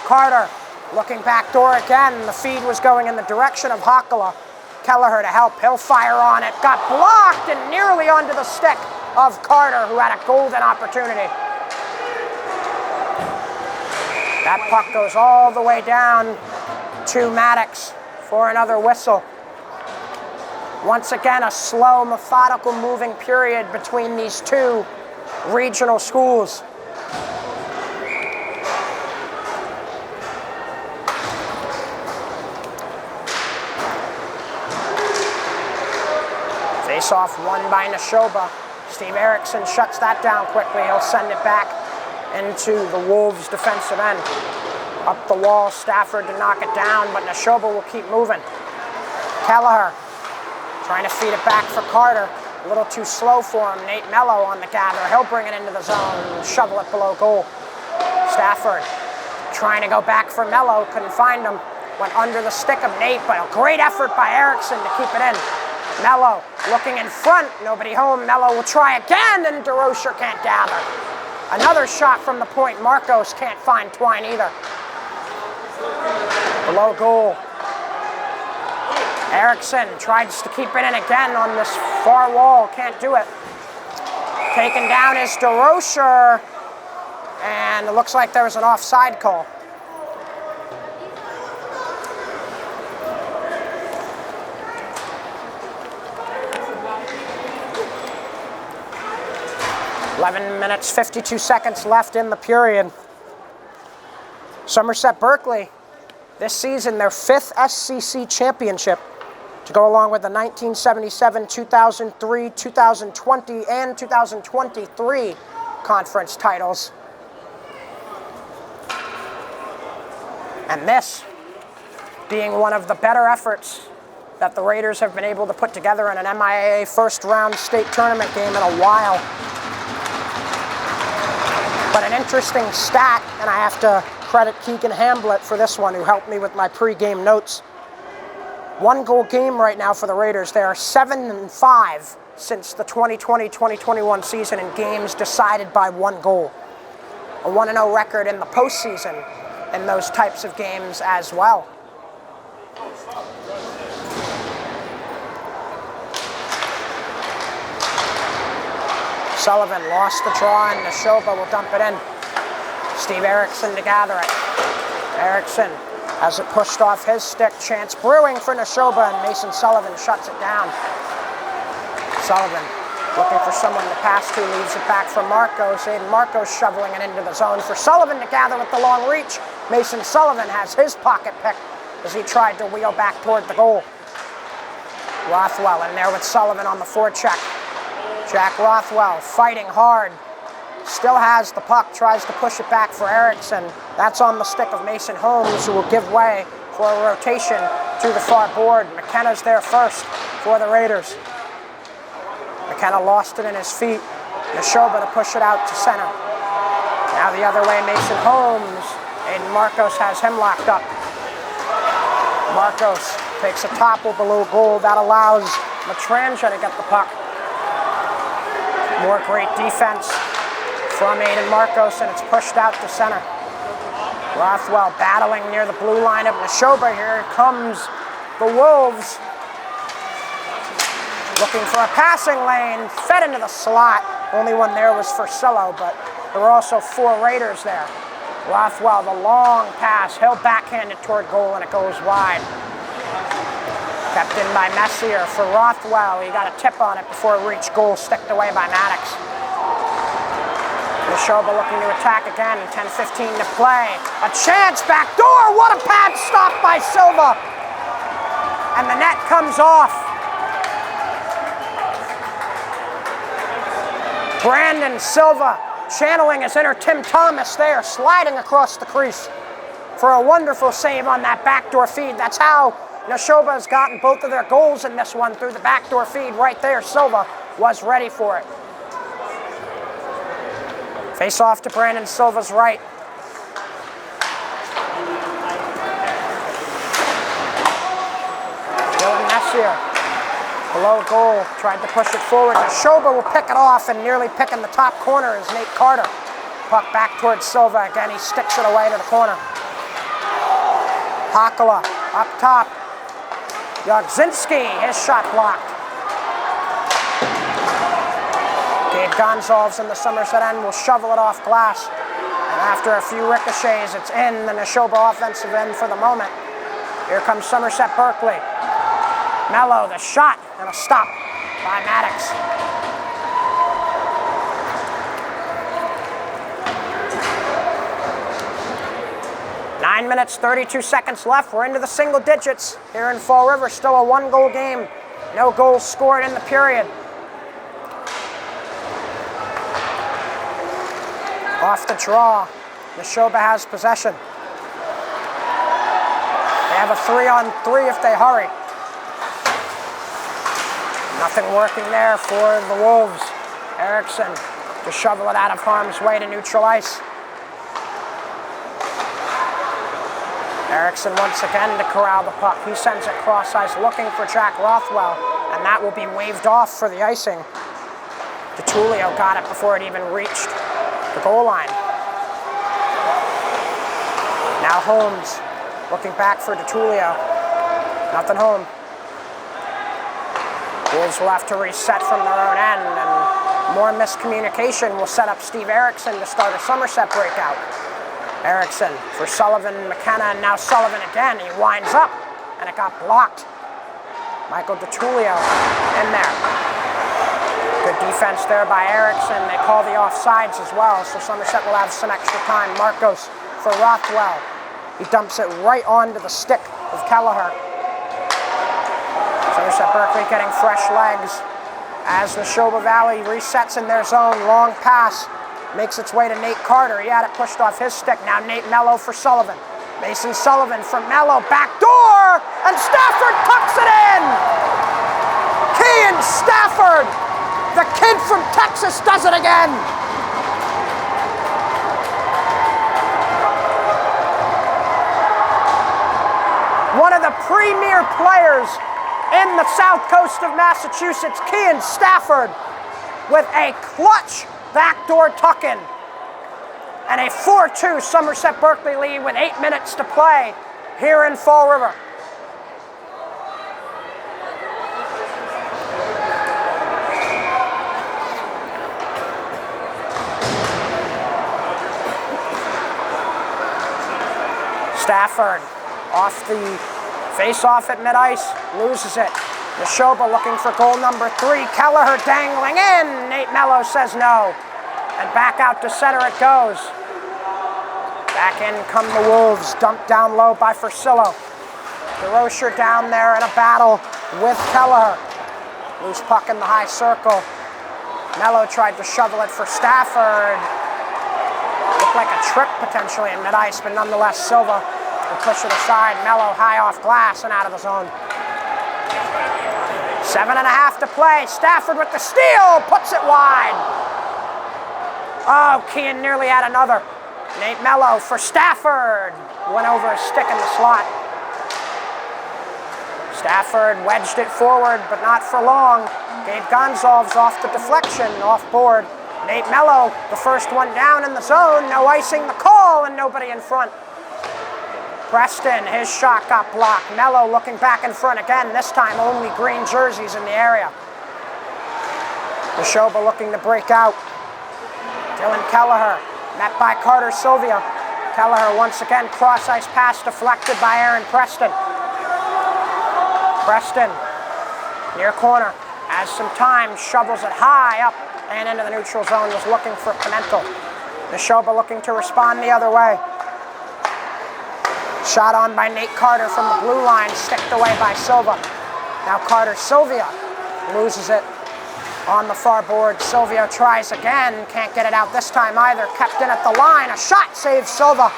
Carter looking back door again. The feed was going in the direction of Hakala. Kelleher to help. He'll fire on it. Got blocked and nearly onto the stick of Carter, who had a golden opportunity. That puck goes all the way down to Maddox for another whistle. Once again, a slow, methodical moving period between these two regional schools. Face-off won by Nashoba. Steve Erickson shuts that down quickly. He'll send it back into the Wolves' defensive end. Up the wall, Stafford to knock it down, but Nashoba will keep moving. Kelleher trying to feed it back for Carter. A little too slow for him. Nate Mello on the gather. He'll bring it into the zone and shovel it below goal. Stafford trying to go back for Mello. Couldn't find him. Went under the stick of Nate, but a great effort by Erickson to keep it in. Mello looking in front. Nobody home. Mello will try again, and DeRocher can't gather. Another shot from the point. Marcos can't find Twine either. Below goal. Erickson tries to keep it in again on this far wall. Can't do it. Taken down is DeRocher. And it looks like there was an offside call. (11 minutes, 52 seconds left in the period. Somerset Berkley, this season, their 5th SCC championship, to go along with the 1977, 2003, 2020, and 2023 conference titles. And this being one of the better efforts that the Raiders have been able to put together in an MIAA first-round state tournament game in a while. But an interesting stat, and I have to credit Keegan Hamblett for this one, who helped me with my pre-game notes. 1-goal game right now for the Raiders. They are 7-5 since the 2020-2021 season in games decided by 1 goal. A 1-0 record in the postseason in those types of games as well. Sullivan lost the draw, and Nashoba will dump it in. Steve Erickson to gather it. Erickson has it pushed off his stick. Chance brewing for Nashoba, and Mason Sullivan shuts it down. Sullivan looking for someone to pass to, leaves it back for Marcos. Aiden Marcos shoveling it into the zone for Sullivan to gather with the long reach. Mason Sullivan has his pocket pick as he tried to wheel back toward the goal. Rothwell in there with Sullivan on the forecheck. Jack Rothwell fighting hard. Still has the puck, tries to push it back for Erickson. That's on the stick of Mason Holmes, who will give way for a rotation to the far board. McKenna's there first for the Raiders. McKenna lost it in his feet. Nashoba to push it out to center. Now the other way, Mason Holmes. Aiden Marcos has him locked up. Marcos takes a topple below goal. That allows Matranja to get the puck. More great defense from Aiden Marcos, and it's pushed out to center. Rothwell battling near the blue line of Nashoba. Here comes the Wolves. Looking for a passing lane, fed into the slot. Only one there was for Sillo, but there were also 4 Raiders there. Rothwell, the long pass, he'll backhand it toward goal, and it goes wide. Kept in by Messier for Rothwell. He got a tip on it before it reached goal, sticked away by Maddox. Nashoba looking to attack again, 10-15 to play. A chance, back door, what a pad stop by Silva! And the net comes off. Brandon Silva channeling his inner Tim Thomas there, sliding across the crease for a wonderful save on that backdoor feed. That's how Nashoba has gotten both of their goals in this one, through the backdoor feed right there. Silva was ready for it. Face off to Brandon Silva's right. Dylan Messier, below goal, tried to push it forward. Nashoba will pick it off, and nearly picking the top corner is Nate Carter. Puck back towards Silva. Again, he sticks it away to the corner. Hakala up top. Yagzinski, his shot blocked. Gabe Gonzalez in the Somerset end will shovel it off glass. And after a few ricochets, it's in the Nashoba offensive end for the moment. Here comes Somerset Berkley. Mello, the shot, and a stop by Maddox. Nine minutes, 32 seconds left. We're into the single digits here in Fall River. Still a one-goal game. No goals scored in the period. Off the draw, Nashoba has possession. They have a 3-on-3 if they hurry. Nothing working there for the Wolves. Eriksson to shovel it out of harm's way to neutral ice. Eriksson once again to corral the puck. He sends it cross ice looking for Jack Rothwell, and that will be waved off for the icing. DeTulio got it before it even reached the goal line. Now Holmes looking back for DeTulio. Nothing home. Wolves will have to reset from their own end, and more miscommunication will set up Steve Eriksson to start a Somerset breakout. Eriksson for Sullivan, McKenna, and now Sullivan again. He winds up, and it got blocked. Michael DeTulio in there. Good defense there by Eriksson. They call the offsides as well, so Somerset will have some extra time. Marcos for Rothwell. He dumps it right onto the stick of Kelleher. Somerset Berkley getting fresh legs as Nashoba Valley resets in their zone. Long pass makes its way to Nate Carter. He had it pushed off his stick. Now Nate Mello for Sullivan. Mason Sullivan from Mello. Back door! And Stafford tucks it in! Kean Stafford! The kid from Texas does it again! One of the premier players in the south coast of Massachusetts, Kean Stafford, with a clutch backdoor tuck-in. And a 4-2 Somerset Berkley lead with 8 minutes to play here in Fall River. Stafford off the face-off at mid-ice, loses it. Nashoba looking for goal number 3. Kelleher dangling in. Nate Mello says no. And back out to center it goes. Back in come the Wolves, dumped down low by Fursillo. DeRocher down there in a battle with Kelleher. Loose puck in the high circle. Mello tried to shovel it for Stafford. Looked like a trip potentially in mid-ice, but nonetheless Silva will push it aside. Mello high off glass and out of the zone. 7.5 to play. Stafford with the steal, puts it wide. Oh, Kean nearly had another. Nate Mello for Stafford. Went over a stick in the slot. Stafford wedged it forward, but not for long. Gabe Gonzalez off the deflection, off board. Nate Mello, the first one down in the zone. No icing the call, and nobody in front. Preston, his shot got blocked. Mello looking back in front again, this time only green jerseys in the area. Nashoba looking to break out. Dylan Kelleher, met by Carter Sylvia. Kelleher once again, cross-ice pass deflected by Aaron Preston. Preston, near corner, has some time, shovels it high up and into the neutral zone, was looking for Pimentel. Nashoba looking to respond the other way. Shot on by Nate Carter from the blue line, sticked away by Silva. Now Carter, Sylvia loses it on the far board. Sylvia tries again, can't get it out this time either. Kept in at the line, a shot saves Silva.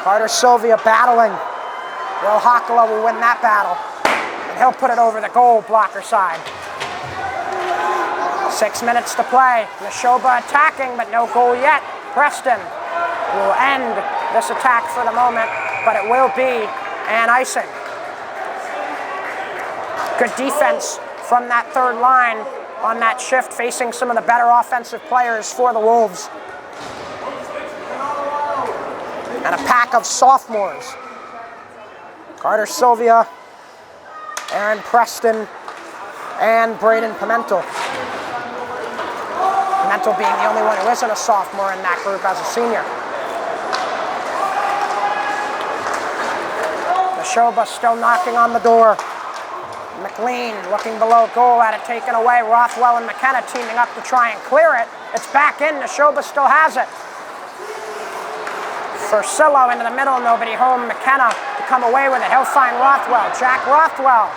Carter, Sylvia battling. Will Hakala will win that battle, and he'll put it over the goal blocker side. 6 minutes to play. Nashoba attacking, but no goal yet. Preston will end this attack for the moment, but it will be an icing. Good defense from that third line on that shift, facing some of the better offensive players for the Wolves. And a pack of sophomores. Carter Sylvia, Aaron Preston, and Braden Pimentel. Pimentel being the only one who isn't a sophomore in that group as a senior. Nashoba still knocking on the door. McLean looking below goal, had it taken away. Rothwell and McKenna teaming up to try and clear it. It's back in, Nashoba still has it. Fursillo into the middle, nobody home. McKenna to come away with it. He'll find Rothwell. Jack Rothwell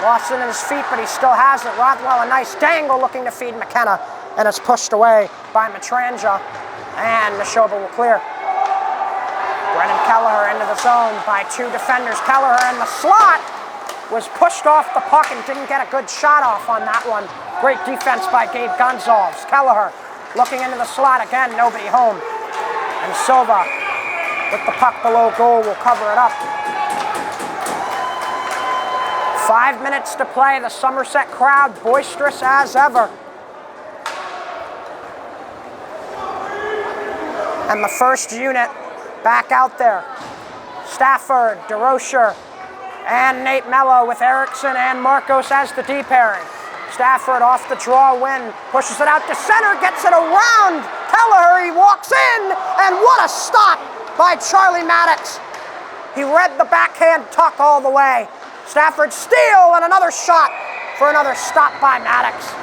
lost it in his feet, but he still has it. Rothwell, a nice dangle looking to feed McKenna, and it's pushed away by Matranja, and Nashoba will clear. Brennan Kelleher into the zone by two defenders. Kelleher in the slot was pushed off the puck and didn't get a good shot off on that one. Great defense by Gabe Gonzalez. Kelleher looking into the slot again, nobody home. And Silva with the puck below goal will cover it up. 5 minutes to play, the Somerset crowd boisterous as ever. And the first unit back out there. Stafford, DeRocher, and Nate Mello with Erickson and Marcos as the D pairing. Stafford off the draw win, pushes it out to center, gets it around Kelleher, he walks in, and what a stop by Charlie Maddox. He read the backhand tuck all the way. Stafford steal and another shot for another stop by Maddox.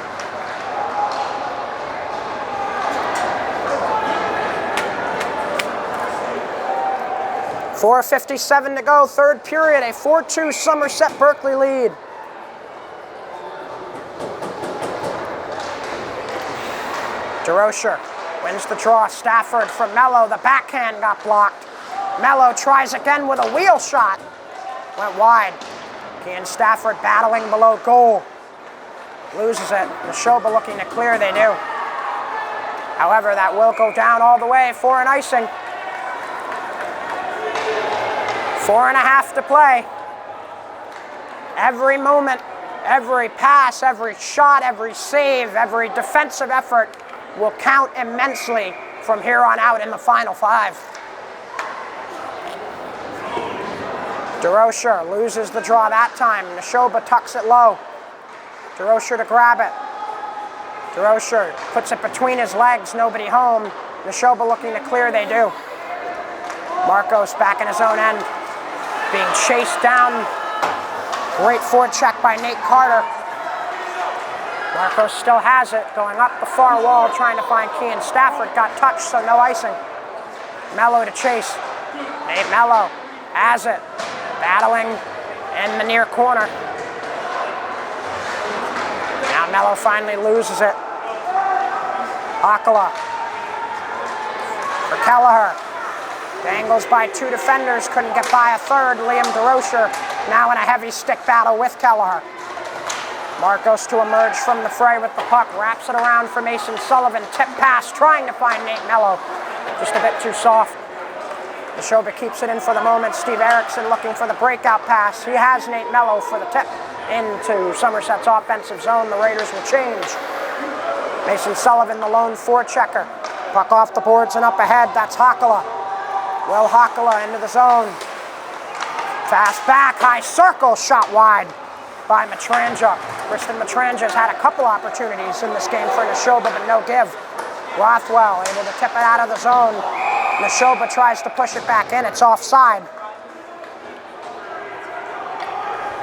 .4:57 to go, third period, a 4-2 Somerset Berkley lead. DeRocher wins the draw. Stafford from Mello, the backhand got blocked. Mello tries again with a wheel shot. Went wide. Kean Stafford battling below goal. Loses it. Nashoba looking to clear, they do. However, that will go down all the way for an icing. 4.5 to play. Every moment, every pass, every shot, every save, every defensive effort will count immensely from here on out in the final five. DeRocher loses the draw that time. Nashoba tucks it low. DeRocher to grab it. DeRocher puts it between his legs, nobody home. Nashoba looking to clear, they do. Marcos back in his own end, being chased down. Great forecheck by Nate Carter. Marcos still has it, going up the far wall, trying to find Kean Stafford. Got touched, so no icing. Mello to chase. Nate Mello has it, battling in the near corner. Now Mello finally loses it. Hakala for Kelleher. Dangles by two defenders, couldn't get by a third. Liam DeRocher now in a heavy stick battle with Kelleher. Marcos to emerge from the fray with the puck, wraps it around for Mason Sullivan. Tip pass, trying to find Nate Mello. Just a bit too soft. Nashoba keeps it in for the moment. Steve Erickson looking for the breakout pass. He has Nate Mello for the tip into Somerset's offensive zone. The Raiders will change. Mason Sullivan, the lone forechecker. Puck off the boards and up ahead. That's Hakala. Will Hakala into the zone. Fast back, high circle, shot wide by Matranja. Kristen Matranja's had a couple opportunities in this game for Nashoba, but no give. Rothwell able to tip it out of the zone. Nashoba tries to push it back in. It's offside.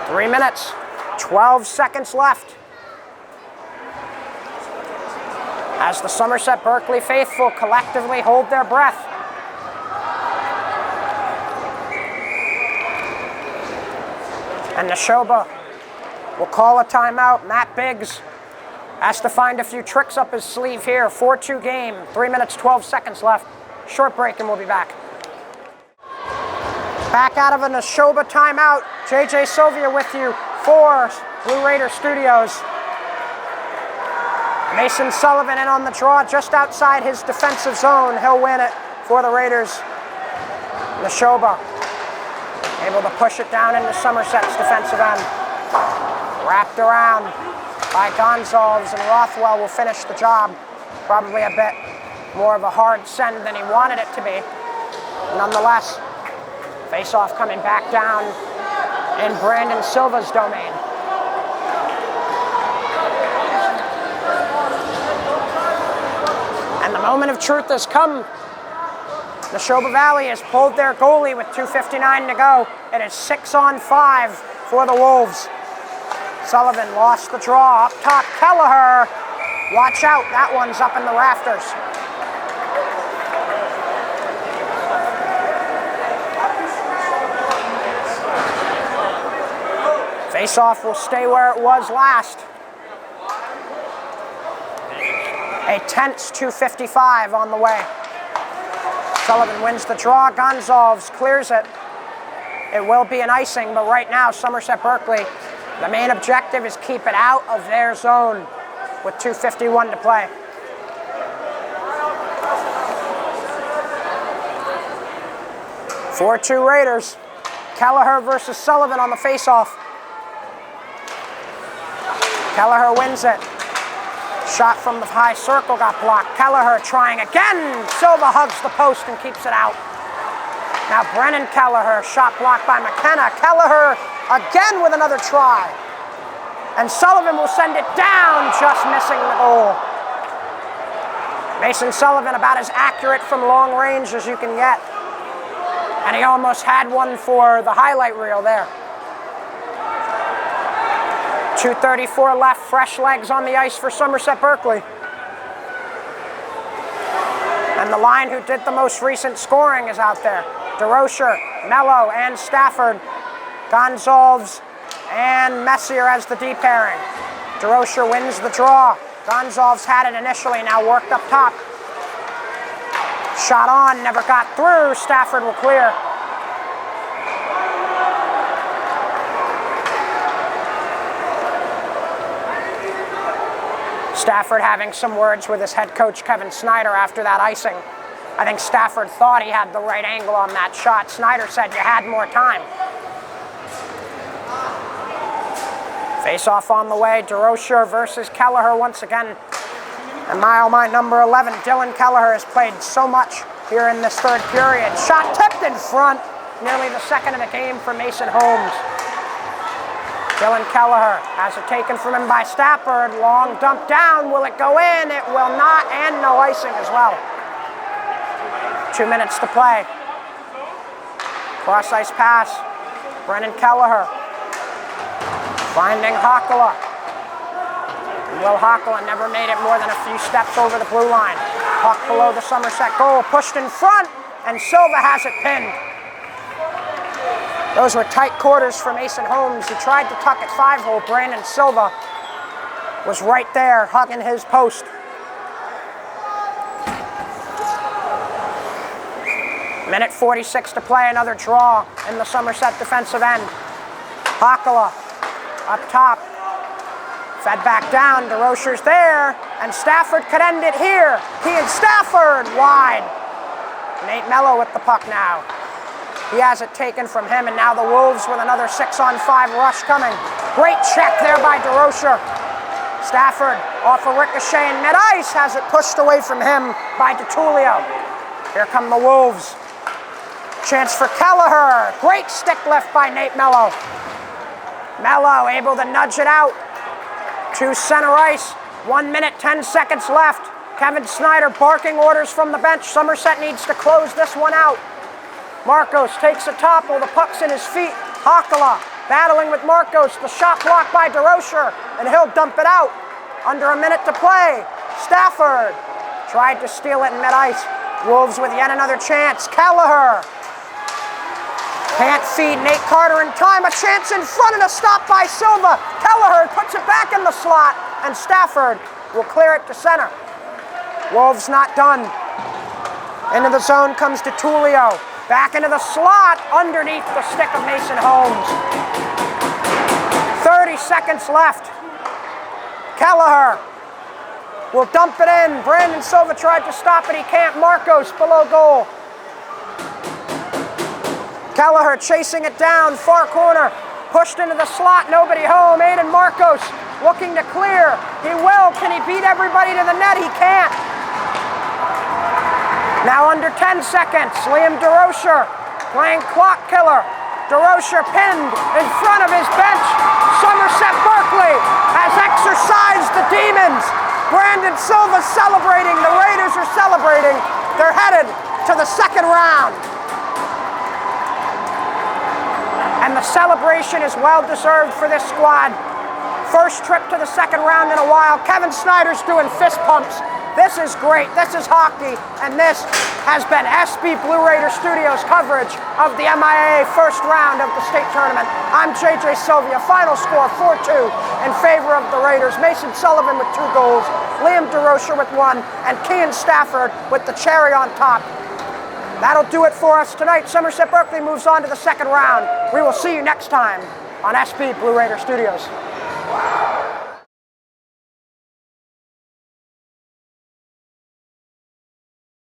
3 minutes, 12 seconds left. as the Somerset Berkley faithful collectively hold their breath. And Nashoba will call a timeout. Matt Biggs has to find a few tricks up his sleeve here. 4-2 game, 3 minutes, 12 seconds left. Short break and we'll be back. Back out of a Nashoba timeout. JJ Sylvia with you for Blue Raider Studios. Mason Sullivan in on the draw just outside his defensive zone. He'll win it for the Raiders. Nashoba able to push it down into Somerset's defensive end. Wrapped around by Gonzalez, and Rothwell will finish the job. Probably a bit more of a hard send than he wanted it to be. Nonetheless, face-off coming back down in Brandon Silva's domain. And the moment of truth has come. Nashoba Valley has pulled their goalie with 2:59 to go. It is 6-on-5 for the Wolves. Sullivan lost the draw. Up top, Kelleher. Watch out, that one's up in the rafters. Face-off will stay where it was last. A tense 2:55 on the way. Sullivan wins the draw. Gonzalez clears it. It will be an icing, but right now, Somerset Berkley, the main objective is keep it out of their zone with 2:51 to play. (4-2 Raiders. Kelleher versus Sullivan on the face-off. Kelleher wins it. Shot from the high circle got blocked. Kelleher trying again. Silva hugs the post and keeps it out. Now Brennan Kelleher, shot blocked by McKenna. Kelleher again with another try. And Sullivan will send it down, just missing the goal. Mason Sullivan about as accurate from long range as you can get. And he almost had one for the highlight reel there. 2:34 left, fresh legs on the ice for Somerset Berkley. And the line who did the most recent scoring is out there. DeRocher, Mello, and Stafford. Gonzalez and Messier as the D pairing. DeRocher wins the draw. Gonzalez had it initially, now worked up top. Shot on, never got through. Stafford will clear. Stafford having some words with his head coach, Kevin Snyder, after that icing. I think Stafford thought he had the right angle on that shot. Snyder said you had more time. Face-off on the way. DeRocher versus Kelleher once again. And my number 11, Dylan Kelleher, has played so much here in this third period. Shot tipped in front. Nearly the second of the game for Mason Holmes. Dylan Kelleher has it taken from him by Stafford. Long dump down. Will it go in? It will not, and no icing as well. 2 minutes to play. Cross ice pass. Brennan Kelleher finding Hakala. Will Hakala never made it more than a few steps over the blue line. Puck below the Somerset goal, pushed in front, and Silva has it pinned. Those were tight quarters for Mason Holmes. He tried to tuck it 5-hole. Brandon Silva was right there, hugging his post. Minute 46 to play, another draw in the Somerset defensive end. Hakala up top, fed back down. DeRocher's there, and Stafford could end it here. He and Stafford wide. Nate Mello with the puck now. He has it taken from him, and now the Wolves with another 6-on-5 rush coming. Great check there by DeRocher. Stafford off a ricochet in mid-ice, has it pushed away from him by DeTulio. Here come the Wolves. Chance for Kelleher. Great stick lift by Nate Mello. Mello able to nudge it out to center ice. 1 minute, 10 seconds left. Kevin Snyder barking orders from the bench. Somerset needs to close this one out. Marcos takes a topple. The puck's in his feet. Hakala battling with Marcos. The shot blocked by DeRocher, and he'll dump it out. Under a minute to play. Stafford tried to steal it in mid-ice. Wolves with yet another chance. Kelleher can't feed Nate Carter in time. A chance in front and a stop by Silva. Kelleher puts it back in the slot, and Stafford will clear it to center. Wolves not done. Into the zone comes DeTulio. Back into the slot, underneath the stick of Mason Holmes. 30 seconds left. Kelleher will dump it in. Brandon Silva tried to stop it. He can't. Marcos below goal. Kelleher chasing it down, far corner. Pushed into the slot, nobody home. Aiden Marcos looking to clear. He will. Can he beat everybody to the net? He can't. Now under 10 seconds, Liam DeRocher playing clock killer. DeRocher pinned in front of his bench. Somerset Berkley has exercised the demons. Brandon Silva celebrating. The Raiders are celebrating. They're headed to the second round. And the celebration is well-deserved for this squad. First trip to the second round in a while. Kevin Snyder's doing fist pumps. This is great. This is hockey. And this has been SB Blue Raider Studios coverage of the MIAA first round of the state tournament. I'm JJ Sylvia. Final score 4-2 in favor of the Raiders. Mason Sullivan with 2 goals, Liam DeRocher with 1, and Kean Stafford with the cherry on top. That'll do it for us tonight. Somerset Berkley moves on to the second round. We will see you next time on SB Blue Raider Studios.